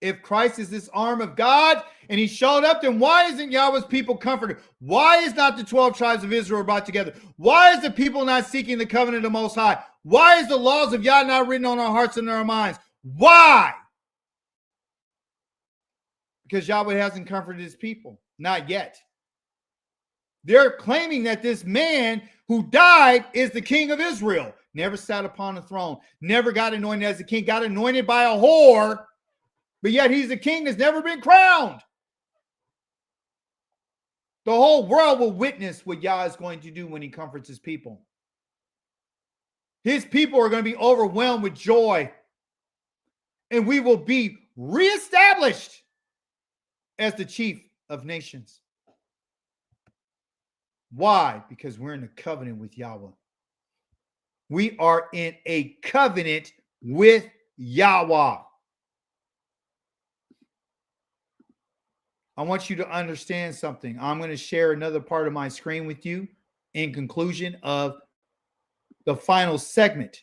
If Christ is this arm of God and he showed up, then why isn't Yahweh's people comforted? Why is not the 12 tribes of Israel brought together? Why is the people not seeking the covenant of the Most High? Why is the laws of Yah not written on our hearts and our minds? Why? Because Yahweh hasn't comforted his people. Not yet. They're claiming that this man who died is the king of Israel. Never sat upon the throne. Never got anointed as a king. Got anointed by a whore. But yet he's a king that's never been crowned. The whole world will witness what Yah is going to do when he comforts his people. His people are going to be overwhelmed with joy. And we will be reestablished as the chief of nations. Why? Because we're in a covenant with Yahweh. We are in a covenant with Yahweh. I want you to understand something. I'm going to share another part of my screen with you in conclusion of the final segment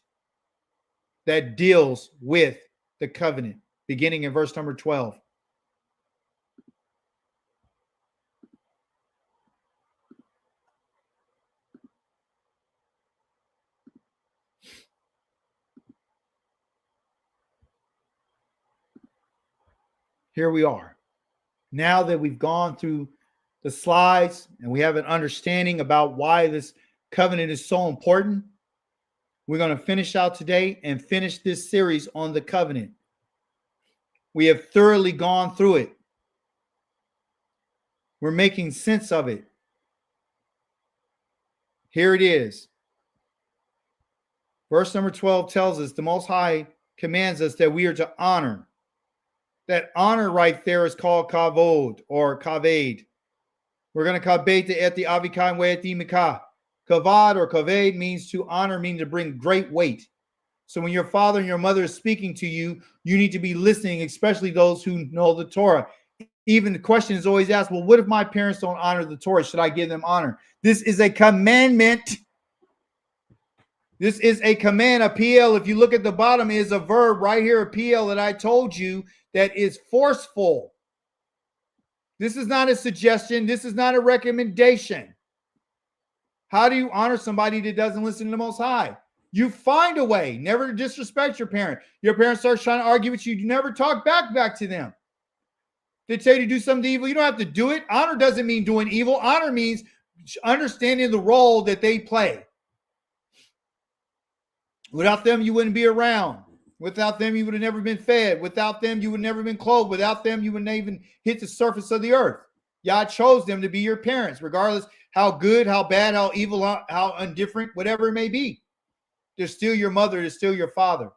that deals with the covenant, beginning in verse number 12. Here we are. Now that we've gone through the slides and we have an understanding about why this covenant is so important, we're going to finish out today and finish this series on the covenant. We have thoroughly gone through it. We're making sense of it. Here it is. Verse number 12 tells us the Most High commands us that we are to honor. That honor right there is called kavod or kaved. We're going to kaved the eti avikai we eti mikah. Kavad or kaved means to honor, means to bring great weight. So when your father and your mother is speaking to you, you need to be listening, especially those who know the Torah. Even the question is always asked, well, what if my parents don't honor the Torah? Should I give them honor? This is a commandment. This is a command. A PL, if you look at the bottom, is a verb right here, a PL that I told you that is forceful. This is not a suggestion. This is not a recommendation. How do you honor somebody that doesn't listen to the Most High? You find a way. Never to disrespect your parent. Your parent starts trying to argue with you. You never talk back to them. They tell you to do something evil. You don't have to do it. Honor doesn't mean doing evil. Honor means understanding the role that they play. Without them, you wouldn't be around. Without them, you would have never been fed. Without them, you would never been clothed. Without them, you wouldn't even hit the surface of the earth. Yah chose them to be your parents, regardless how good, how bad, how evil, how indifferent, whatever it may be. They're still your mother. They're still your father.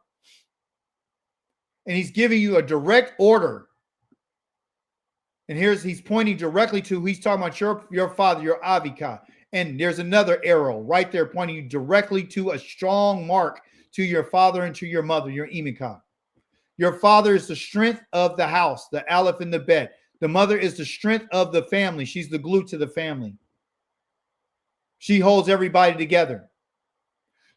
And he's giving you a direct order. And he's pointing directly to, he's talking about your father, your Avicha. And there's another arrow right there pointing you directly to a strong mark to your father and to your mother, your Imika. Your father is the strength of the house, the Aleph and the Bet. The mother is the strength of the family. She's the glue to the family. She holds everybody together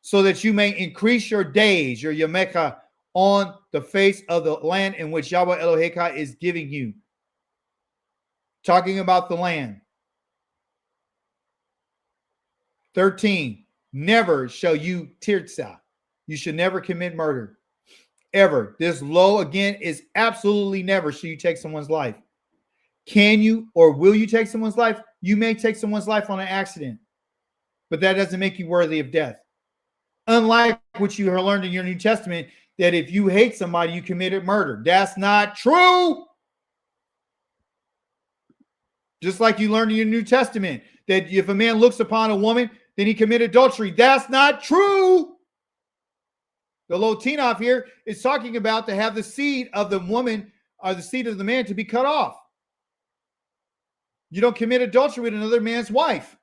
so that you may increase your days, your Yamecha, on the face of the land in which Yahweh Eloheka is giving you. Talking about the land. 13, never shall you tirtza. You should never commit murder. Ever. This law, again, is absolutely never shall you take someone's life. Can you or will you take someone's life? You may take someone's life on an accident, but that doesn't make you worthy of death. Unlike what you learned in your New Testament, that if you hate somebody, you committed murder. That's not true. Just like you learned in your New Testament, that if a man looks upon a woman, then he committed adultery. That's not true. The Lotinov here is talking about to have the seed of the woman or the seed of the man to be cut off. You don't commit adultery with another man's wife.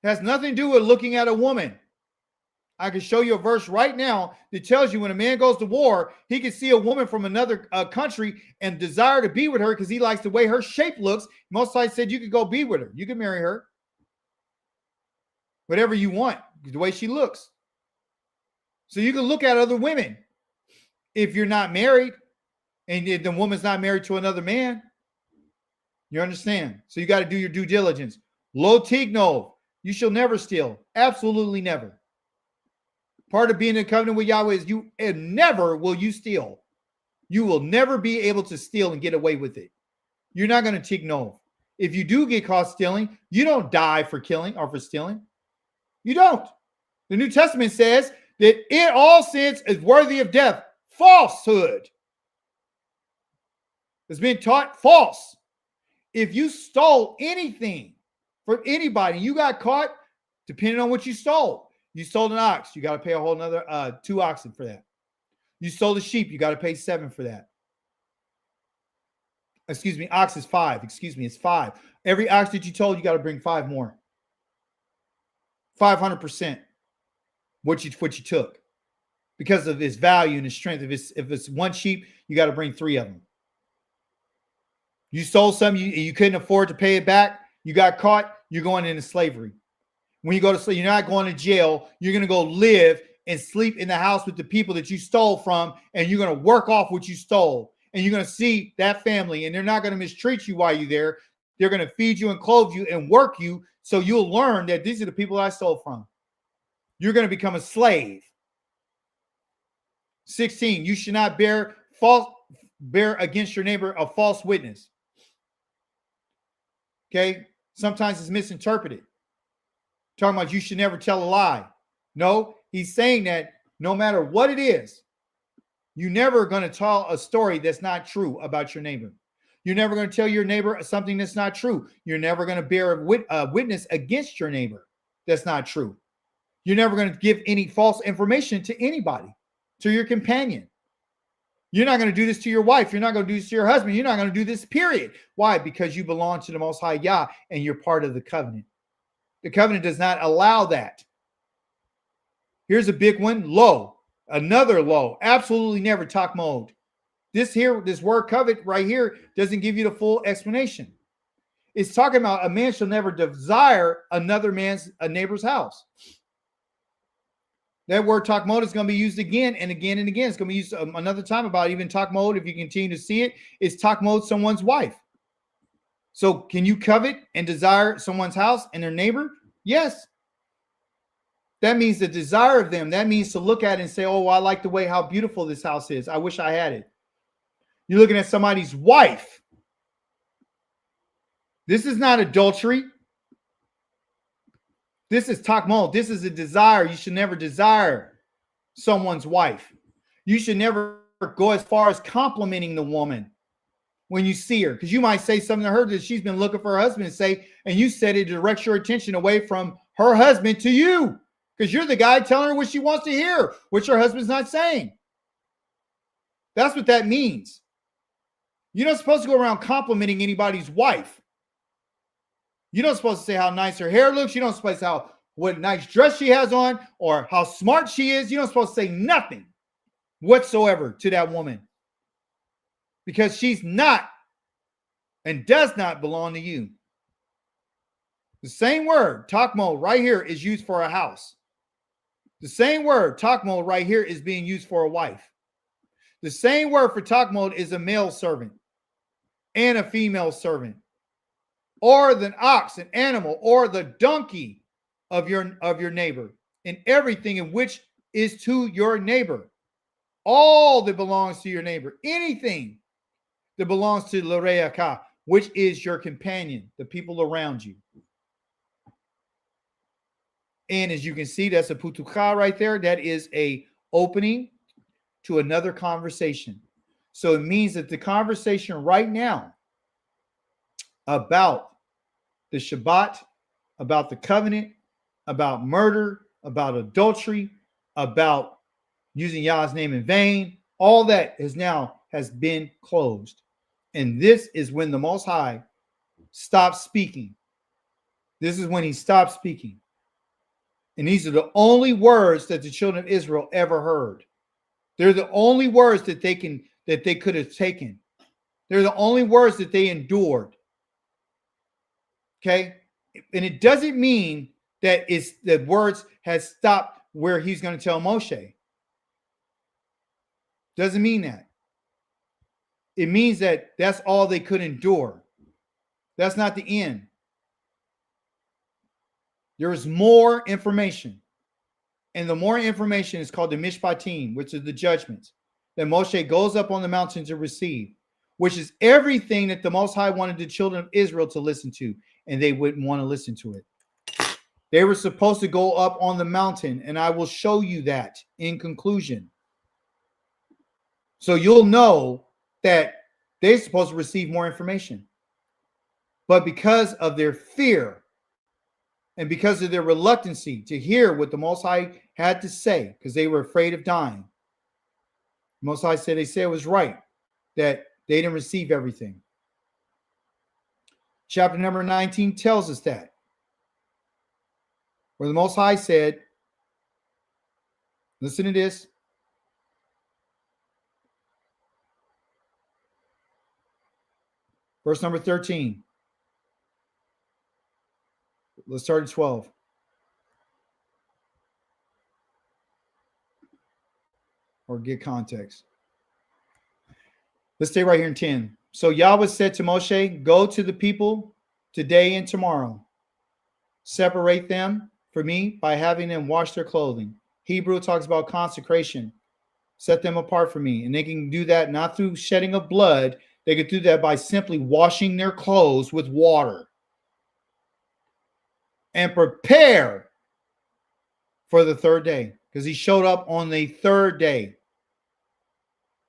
It has nothing to do with looking at a woman. I can show you a verse right now that tells you when a man goes to war, he can see a woman from another country and desire to be with her because he likes the way her shape looks. Most sites said you could go be with her. You can marry her. Whatever you want, the way she looks. So you can look at other women. If you're not married and if the woman's not married to another man, you understand? So you got to do your due diligence. Lo tigno, you shall never steal. Absolutely never. Part of being in a covenant with Yahweh is you and never will you steal. You will never be able to steal and get away with it. You're not going to tigno. If you do get caught stealing, you don't die for killing or for stealing. You don't. The New Testament says that in all sins is worthy of death. Falsehood. It's been taught false. If you stole anything from anybody, you got caught, depending on what you stole. You stole an ox, you got to pay a whole another 2 oxen for that. You stole a sheep, you got to pay 7 for that. Excuse me, ox is 5. Excuse me, it's 5. Every ox that you told, you got to bring 5 more. 500% what you took. Because of its value and its strength. If it's 1 sheep, you got to bring 3 of them. You stole something, you couldn't afford to pay it back, you got caught, you're going into slavery. When you go to sleep, you're not going to jail. You're going to go live and sleep in the house with the people that you stole from, and you're going to work off what you stole. And you're going to see that family, and they're not going to mistreat you while you're there. They're going to feed you and clothe you and work you, so you'll learn that these are the people I stole from. You're going to become a slave. 16, you should not bear against your neighbor a false witness. Okay. Sometimes it's misinterpreted. Talking about you should never tell a lie. No, he's saying that no matter what it is, you're never going to tell a story that's not true about your neighbor. You're never going to tell your neighbor something that's not true. You're never going to bear a witness against your neighbor that's not true. You're never going to give any false information to anybody, to your companion. You're not going to do this to your wife. You're not going to do this to your husband. You're not going to do this, period. Why? Because you belong to the Most High Yah and you're part of the covenant. The covenant does not allow that. Here's a big one, low. Another low. Absolutely never talk mode. This word covet right here doesn't give you the full explanation. It's talking about a man shall never desire a neighbor's house. That word talk mode is going to be used again and again and again. It's going to be used another time about even talk mode. If you continue to see it, it's talk mode someone's wife. So can you covet and desire someone's house and their neighbor? Yes. That means the desire of them. That means to look at it and say, oh, I like the way how beautiful this house is. I wish I had it. You're looking at somebody's wife. This is not adultery. This is takmol. This is a desire. You should never desire someone's wife. You should never go as far as complimenting the woman when you see her, because you might say something to her that she's been looking for her husband to say, and you said it directs your attention away from her husband to you, because you're the guy telling her what she wants to hear, which her husband's not saying. That's what that means. You're not supposed to go around complimenting anybody's wife. You're not supposed to say how nice her hair looks. You're not supposed to say what nice dress she has on or how smart she is. You're not supposed to say nothing whatsoever to that woman, because she's not and does not belong to you. The same word, takmol, right here is used for a house. The same word, takmol, right here is being used for a wife. The same word for takmol is a male servant and a female servant, or the ox, an animal, or the donkey of your neighbor, and everything in which is to your neighbor. All that belongs to your neighbor, anything that belongs to Moreh Achi'ka, which is your companion, the people around you. And as you can see, that's a putuka right there. That is a opening to another conversation. So it means that the conversation right now about the Shabbat, about the covenant, about murder, about adultery, about using Yah's name in vain, all that has been closed. And this is when the Most High stops speaking. This is when he stopped speaking. And these are the only words that the children of Israel ever heard. They're the only words that they could have taken. They're the only words that they endured. Okay? And it doesn't mean that the words has stopped where he's going to tell Moshe. Doesn't mean that. It means that that's all they could endure. That's not the end. There is more information. And the more information is called the Mishpatim, which is the judgments that Moshe goes up on the mountain to receive, which is everything that the Most High wanted the children of Israel to listen to, and they wouldn't want to listen to it. They were supposed to go up on the mountain, and I will show you that in conclusion. So you'll know that they're supposed to receive more information. But because of their fear and because of their reluctancy to hear what the Most High had to say, because they were afraid of dying, the Most High said it was right that they didn't receive everything. Chapter number 19 tells us that, where the Most High said, listen to this. Verse number 13. Let's start at 12. Or get context. Let's stay right here in 10. So Yahweh said to Moshe, go to the people today and tomorrow. Separate them for me by having them wash their clothing. Hebrew talks about consecration. Set them apart for me. And they can do that not through shedding of blood. They could do that by simply washing their clothes with water. and prepare for the third day. Because he showed up on the third day.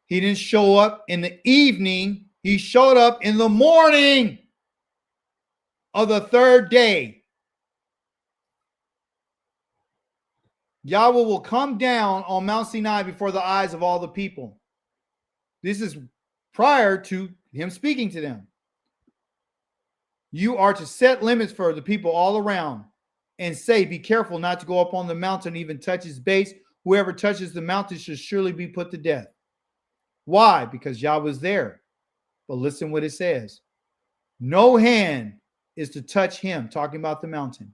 He didn't show up in the evening. He showed up in the morning of the third day. Yahweh will come down on Mount Sinai before the eyes of all the people. This is prior to him speaking to them. You are to set limits for the people all around and say, be careful not to go up on the mountain, even touch its base. Whoever touches the mountain should surely be put to death. Why? Because Yahweh is there. But listen what it says. No hand is to touch him, talking about the mountain.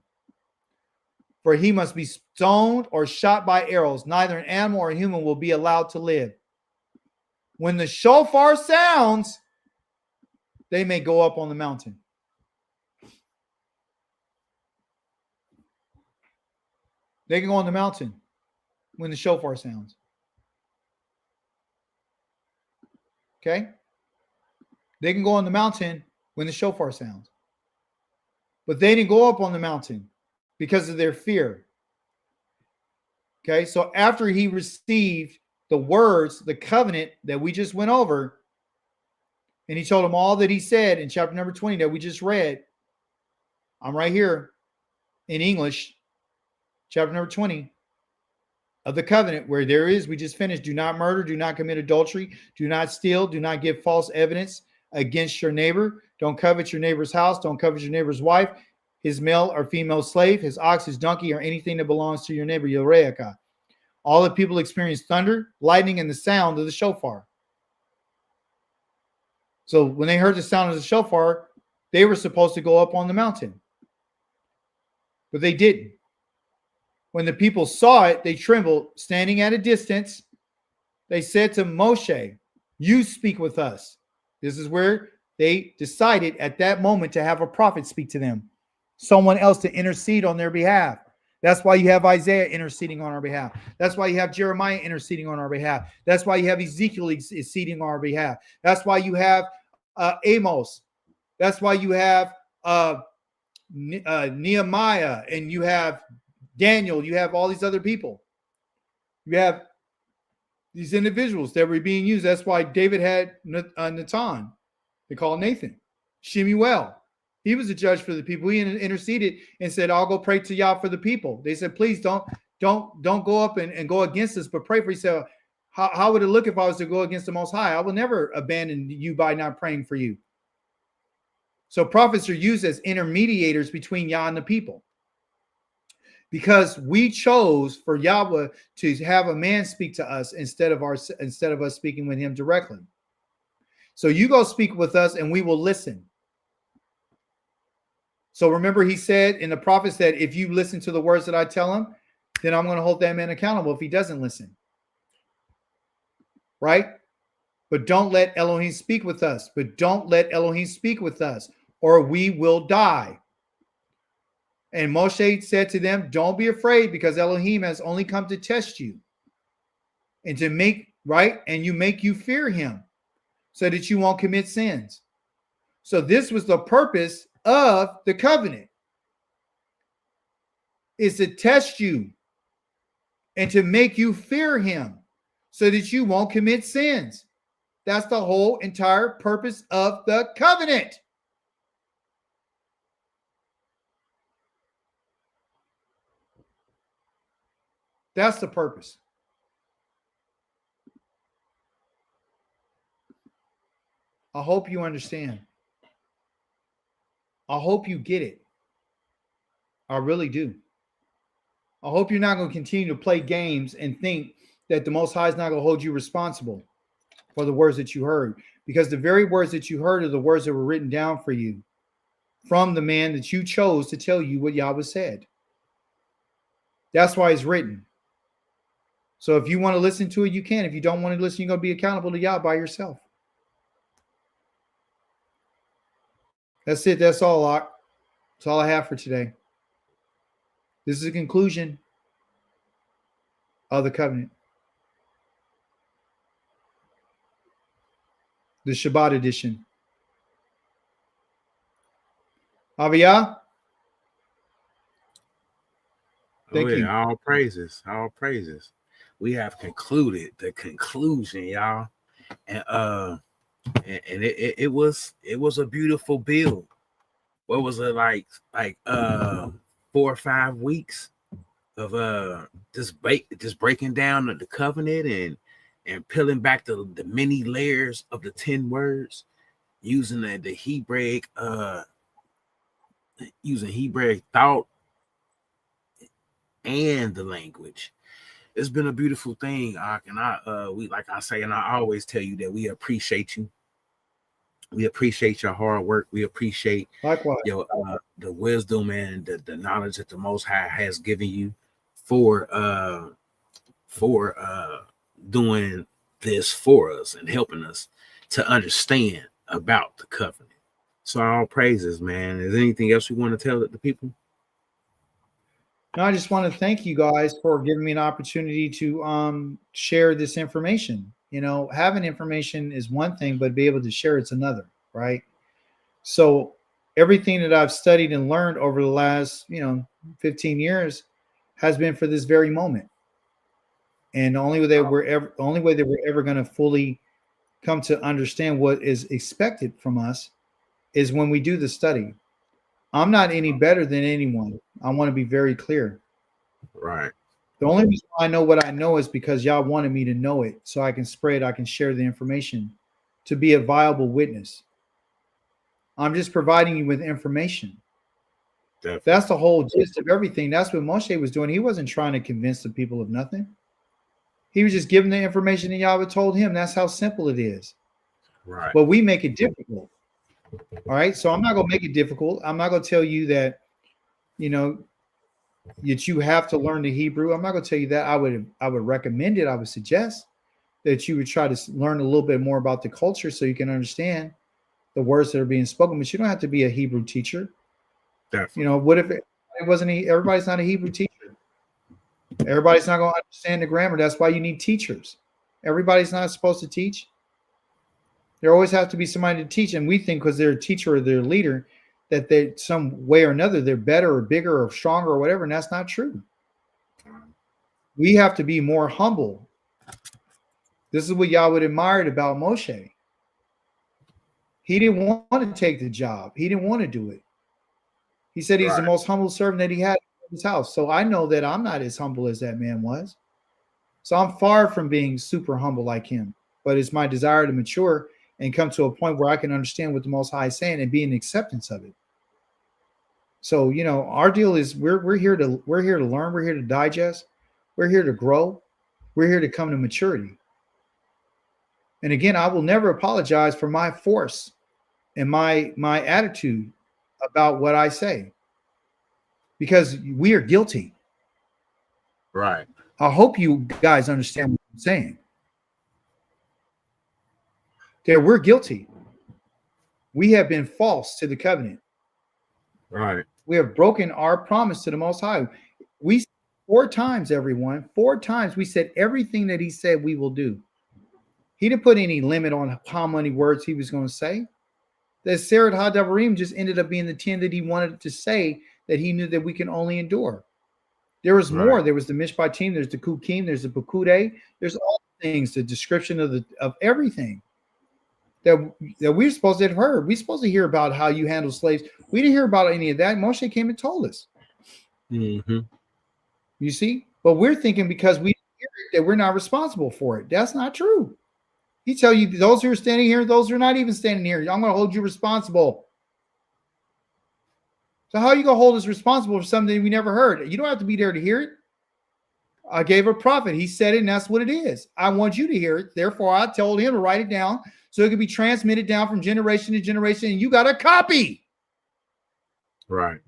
For he must be stoned or shot by arrows. Neither an animal or a human will be allowed to live. When the shofar sounds, they may go up on the mountain. They can go on the mountain when the shofar sounds. Okay? They can go on the mountain when the shofar sounds. But they didn't go up on the mountain because of their fear. Okay? So after he received the words, the covenant that we just went over, and he told them all that he said in chapter number 20 that we just read. I'm right here in English, chapter number 20 of the covenant, where there is, we just finished, do not murder, do not commit adultery, do not steal, do not give false evidence against your neighbor, don't covet your neighbor's house, don't covet your neighbor's wife, his male or female slave, his ox, his donkey, or anything that belongs to your neighbor, Moreh Achi'ka. All the people experienced thunder, lightning, and the sound of the shofar. So when they heard the sound of the shofar, they were supposed to go up on the mountain. But they didn't. When the people saw it, they trembled, standing at a distance. They said to Moshe, you speak with us. This is where they decided at that moment to have a prophet speak to them. Someone else to intercede on their behalf. That's why you have Isaiah interceding on our behalf. That's why you have Jeremiah interceding on our behalf. That's why you have Ezekiel interceding on our behalf. That's why you have Amos. That's why you have Nehemiah, and you have Daniel. You have all these other people. You have these individuals that were being used. That's why David had Nathan. They call Nathan. Shemuel. He was a judge for the people. He interceded and said, I'll go pray to Yah for the people. They said, please don't go up and go against us, but pray for you. He said, how would it look if I was to go against the Most High? I will never abandon you by not praying for you. So prophets are used as intermediators between Yah and the people. Because we chose for Yahweh to have a man speak to us instead of us speaking with him directly. So you go speak with us and we will listen. So remember, he said in the prophets that if you listen to the words that I tell him, then I'm going to hold that man accountable if he doesn't listen. Right? But don't let Elohim speak with us. But don't let Elohim speak with us, or we will die. And Moshe said to them, don't be afraid, because Elohim has only come to test you and to make right, and make you fear him so that you won't commit sins. So this was the purpose of the covenant, is to test you and to make you fear him so that you won't commit sins. That's the whole entire purpose of the covenant. That's the purpose. I hope you understand. I hope you get it. I really do. I hope you're not going to continue to play games and think that the Most High is not going to hold you responsible for the words that you heard. Because the very words that you heard are the words that were written down for you from the man that you chose to tell you what Yahweh said. That's why it's written. So if you want to listen to it, you can. If you don't want to listen, you're going to be accountable to Yah by yourself. That's it. That's all. That's all I have for today. This is the conclusion of the covenant. The Shabbat edition. Aviyah? Thank you.
All praises, all praises. We have concluded the conclusion, y'all, and it was a beautiful build. What was it like 4 or 5 weeks of just breaking down the covenant and peeling back the many layers of the 10 words using the Hebraic thought and the language. It's been a beautiful thing, and we, like I say, and I always tell you that we appreciate you. We appreciate your hard work. We appreciate
Likewise
your the wisdom and the knowledge that the Most High has given you for doing this for us and helping us to understand about the covenant. So all praises, man. Is there anything else you want to tell the people?
No, I just want to thank you guys for giving me an opportunity to share this information. You know, having information is one thing, but be able to share it's another, right? So everything that I've studied and learned over the last, 15 years has been for this very moment. And the only way that we're ever going to fully come to understand what is expected from us is when we do the study. I'm not any better than anyone. I want to be very clear.
Right.
The only reason I know what I know is because y'all wanted me to know it so I can spread, I can share the information to be a viable witness. I'm just providing you with information. Definitely. That's the whole gist of everything. That's what Moshe was doing. He wasn't trying to convince the people of nothing. He was just giving the information that Yahweh told him. That's how simple it is.
Right.
But we make it difficult. All right. So I'm not going to make it difficult. I'm not going to tell you that, that you have to learn the Hebrew. I'm not going to tell you that. I would recommend it. I would suggest that you would try to learn a little bit more about the culture so you can understand the words that are being spoken. But you don't have to be a Hebrew teacher.
Definitely.
What if it wasn't? Everybody's not a Hebrew teacher. Everybody's not going to understand the grammar. That's why you need teachers. Everybody's not supposed to teach. There always has to be somebody to teach. And we think because they're a teacher or they're a leader, that they some way or another, they're better or bigger or stronger or whatever. And that's not true. We have to be more humble. This is what Yahweh admired about Moshe. He didn't want to take the job. He didn't want to do it. He said he's the most humble servant that he had in his house. So I know that I'm not as humble as that man was. So I'm far from being super humble like him. But it's my desire to mature and come to a point where I can understand what the Most High is saying and be in acceptance of it. So, our deal is we're here to learn, we're here to digest, we're here to grow, we're here to come to maturity. And again, I will never apologize for my force and my attitude about what I say, because we are guilty.
Right.
I hope you guys understand what I'm saying. That we're guilty. We have been false to the covenant.
Right.
We have broken our promise to the Most High. We 4 times, everyone, 4 times we said everything that he said we will do. He didn't put any limit on how many words he was going to say. The Serat HaDavarim just ended up being the 10 that he wanted to say that he knew that we can only endure. There was more. There was the Mishpatim, there's the Kukim, there's the Pekudei, there's all things, the description of everything that we're supposed to have heard. We're supposed to hear about how you handle slaves. We didn't hear about any of that. Moshe came and told us.
Mm-hmm.
You see? But we're thinking because we hear it that we're not responsible for it. That's not true. He tell you those who are standing here, those who are not even standing here, I'm going to hold you responsible. So how are you going to hold us responsible for something we never heard? You don't have to be there to hear it. I gave a prophet. He said it, and that's what it is. I want you to hear it. Therefore, I told him to write it down so it could be transmitted down from generation to generation, and you got a copy.
Right.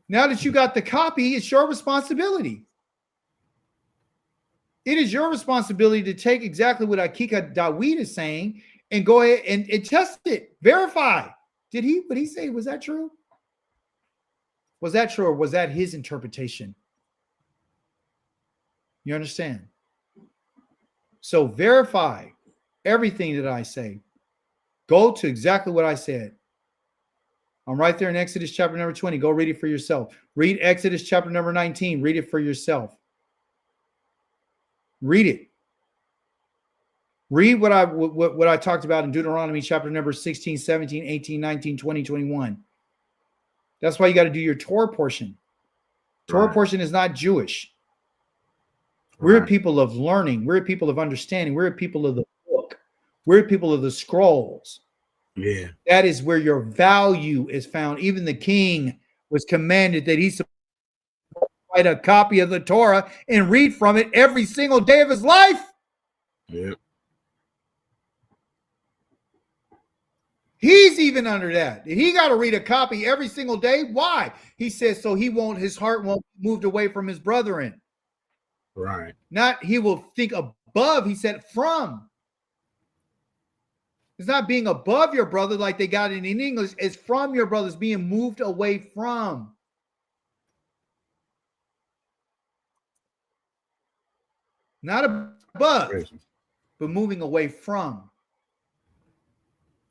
Now that you got the copy, it's your responsibility. It is your responsibility to take exactly what Achi'ka Dawid is saying and go ahead and test it. Verify. What he say? Was that true? Was that true, or was that his interpretation? You understand? So verify everything that I say. Go to exactly what I said. I'm right there in Exodus chapter number 20. Go read it for yourself. Read Exodus chapter number 19. Read it for yourself. Read it. Read what I talked about in Deuteronomy chapter number 16, 17, 18, 19, 20, 21. That's why you got to do your Torah portion. Torah portion is not Jewish. We're a people of learning. We're a people of understanding. We're a people of the book. We're a people of the scrolls.
Yeah.
That is where your value is found. Even the king was commanded that he write a copy of the Torah and read from it every single day of his life.
Yep.
He's even under that. He got to read a copy every single day. Why? He says so his heart won't be moved away from his brethren.
Right.
Not he will think above, he said from. It's not being above your brother like they got it in English. It's from your brothers, being moved away from. Not above, but moving away from.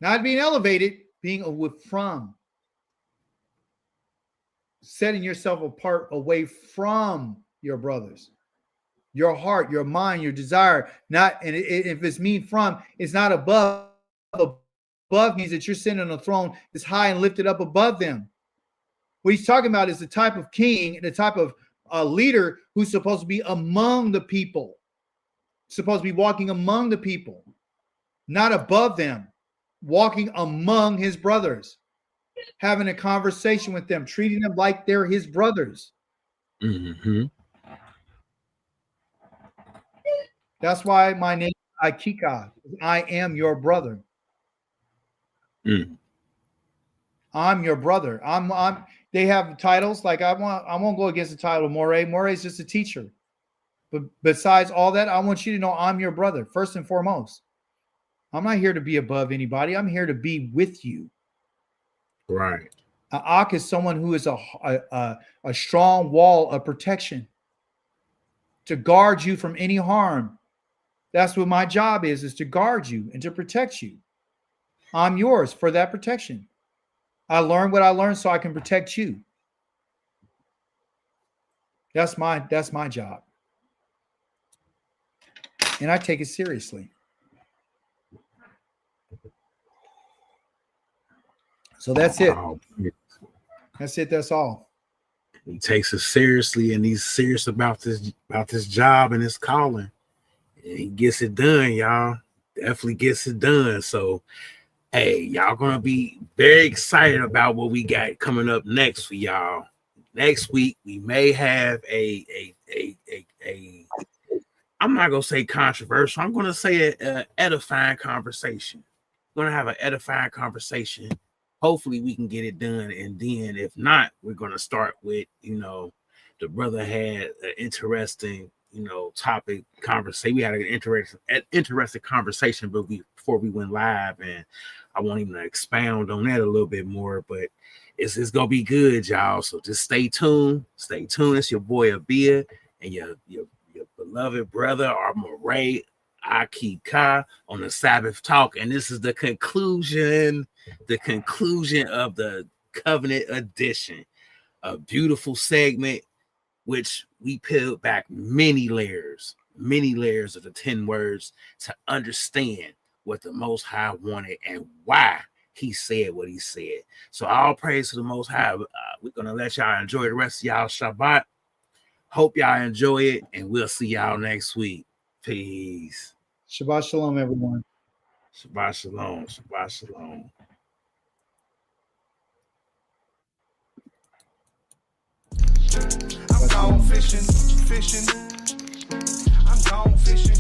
Not being elevated, being away from. Setting yourself apart away from your brothers. Your heart, your mind, your desire. If it's mean from, it's not above. Above means that you're sitting on a throne that's high and lifted up above them. What he's talking about is the type of king, the type of leader who's supposed to be among the people. Supposed to be walking among the people, not above them. Walking among his brothers, having a conversation with them, treating them like they're his brothers.
Mm-hmm.
That's why my name is Achi'ka. I am your brother. I'm your brother. They have titles like I won't go against the title of Moreh. Moreh is just a teacher. But besides all that, I want you to know I'm your brother, first and foremost. I'm not here to be above anybody. I'm here to be with you.
Right.
An Ak is someone who is a strong wall of protection to guard you from any harm. That's what my job is to guard you and to protect you. I'm yours for that protection. I learned what I learned so I can protect you. That's my job. And I take it seriously. So that's it. That's it. That's all.
He takes it seriously, and he's serious about this job and his calling. And he gets it done, y'all. Definitely gets it done. So, hey, y'all gonna be very excited about what we got coming up next for y'all. Next week we may have a I'm not gonna say controversial. I'm gonna say an edifying conversation. We're gonna have an edifying conversation. Hopefully we can get it done, and then if not, we're gonna start with the brother had an interesting topic conversation. We had an interesting conversation, but before we went live, and I won't even expound on that a little bit more, but it's gonna be good, y'all. So just stay tuned. Stay tuned. It's your boy Abia and your beloved brother, our Moreh Achi'ka on the Sabbath Talk, and this is the conclusion of the Covenant Edition, a beautiful segment which we peeled back many layers of the 10 words to understand what the Most High wanted and why he said what he said. So all praise to the Most High. We're gonna let y'all enjoy the rest of y'all Shabbat. Hope y'all enjoy it, and we'll see y'all next week. Peace.
Shabbat shalom, everyone.
Shabbat shalom. Shabbat shalom.
I'm gone fishing. I'm gone fishing.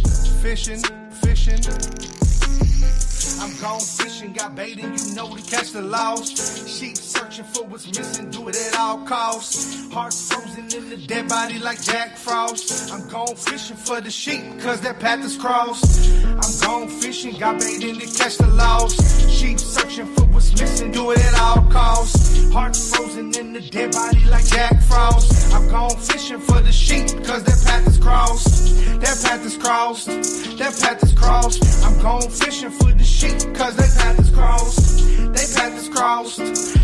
I'm gone fishing, got bait and to catch the lost. Sheep searching for what's missing, do it at all costs. Hearts frozen in the dead body like Jack Frost. I'm gone fishing for the sheep, cause their path is crossed. I'm gone fishing, got bait in to catch the lost. Sheep searching for what's missing, do it at all costs. Hearts frozen in the dead body like Jack Frost. I'm gone fishing for the sheep, cause their path is crossed. Their path is crossed. Their path is crossed. I'm gone fishing for the sheep, cause their path is crossed. Their path is crossed.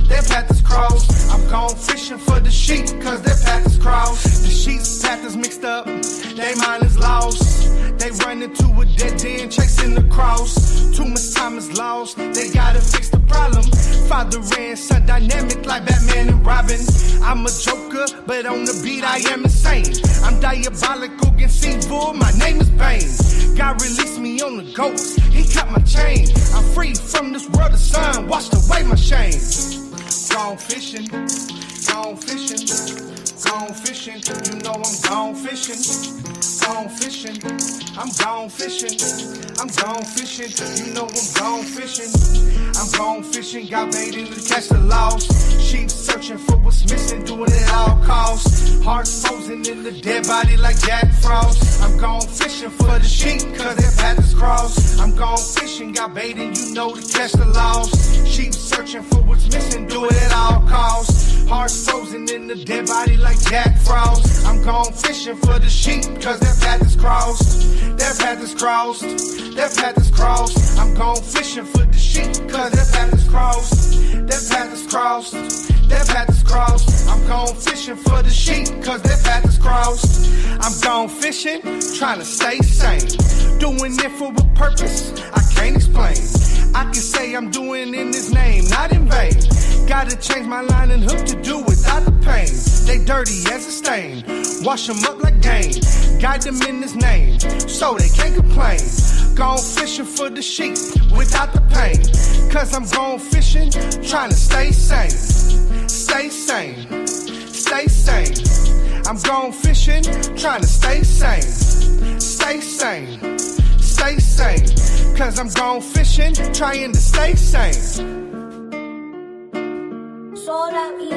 their path is crossed. I'm gone fishing for the sheep, cause their path is crossed. The sheep's path is mixed up, their mind is lost. They run into a dead end, chasing the cross. Too much time is lost, they gotta fix the problem. Father and son dynamic like Batman and Robin. I'm a joker, but on the beat I am insane. I'm diabolical against evil, my name is Bane. God released me on the goats, he cut my chain. I'm free from this world, the sun washed away my shame. Gone fishing, gone fishing, gone fishing. You know I'm gone fishing, gone fishing. I'm gone fishing, I'm gone fishing. You know I'm gone fishing. I'm gone fishing, got baited to catch the lost. Sheep searching for what's missing, doing it at all costs. Heart frozen in the dead body like Jack Frost. I'm gone fishing for the sheep, cause their path is crossed. I'm gone fishing, got baited, you know, to catch the lost. Sheep searching for what's missing, do it at all costs. Heart frozen in the dead body like Jack Frost. I'm gone fishing for the sheep, cause their path is crossed. Their path is crossed, their path is crossed. I'm gone fishing for the sheep, cause their path is crossed. Their path is crossed, their path is crossed. I'm gone fishing for the sheep, cause their path is crossed. I'm gone fishing, trying to stay sane. Doing it for a purpose, I can't explain. I can say I'm doing in his name, not in vain. Gotta change my line and hook to do without the pain. They dirty as a stain, wash them up like game. Guide them in his name, so they can't complain. Gone fishing for the sheep without the pain. Cause I'm gone fishing, trying to stay sane. Stay sane, stay sane. I'm gone fishing, trying to stay sane. Stay sane, stay sane. Cause I'm gone fishing, trying to stay sane.
Sola y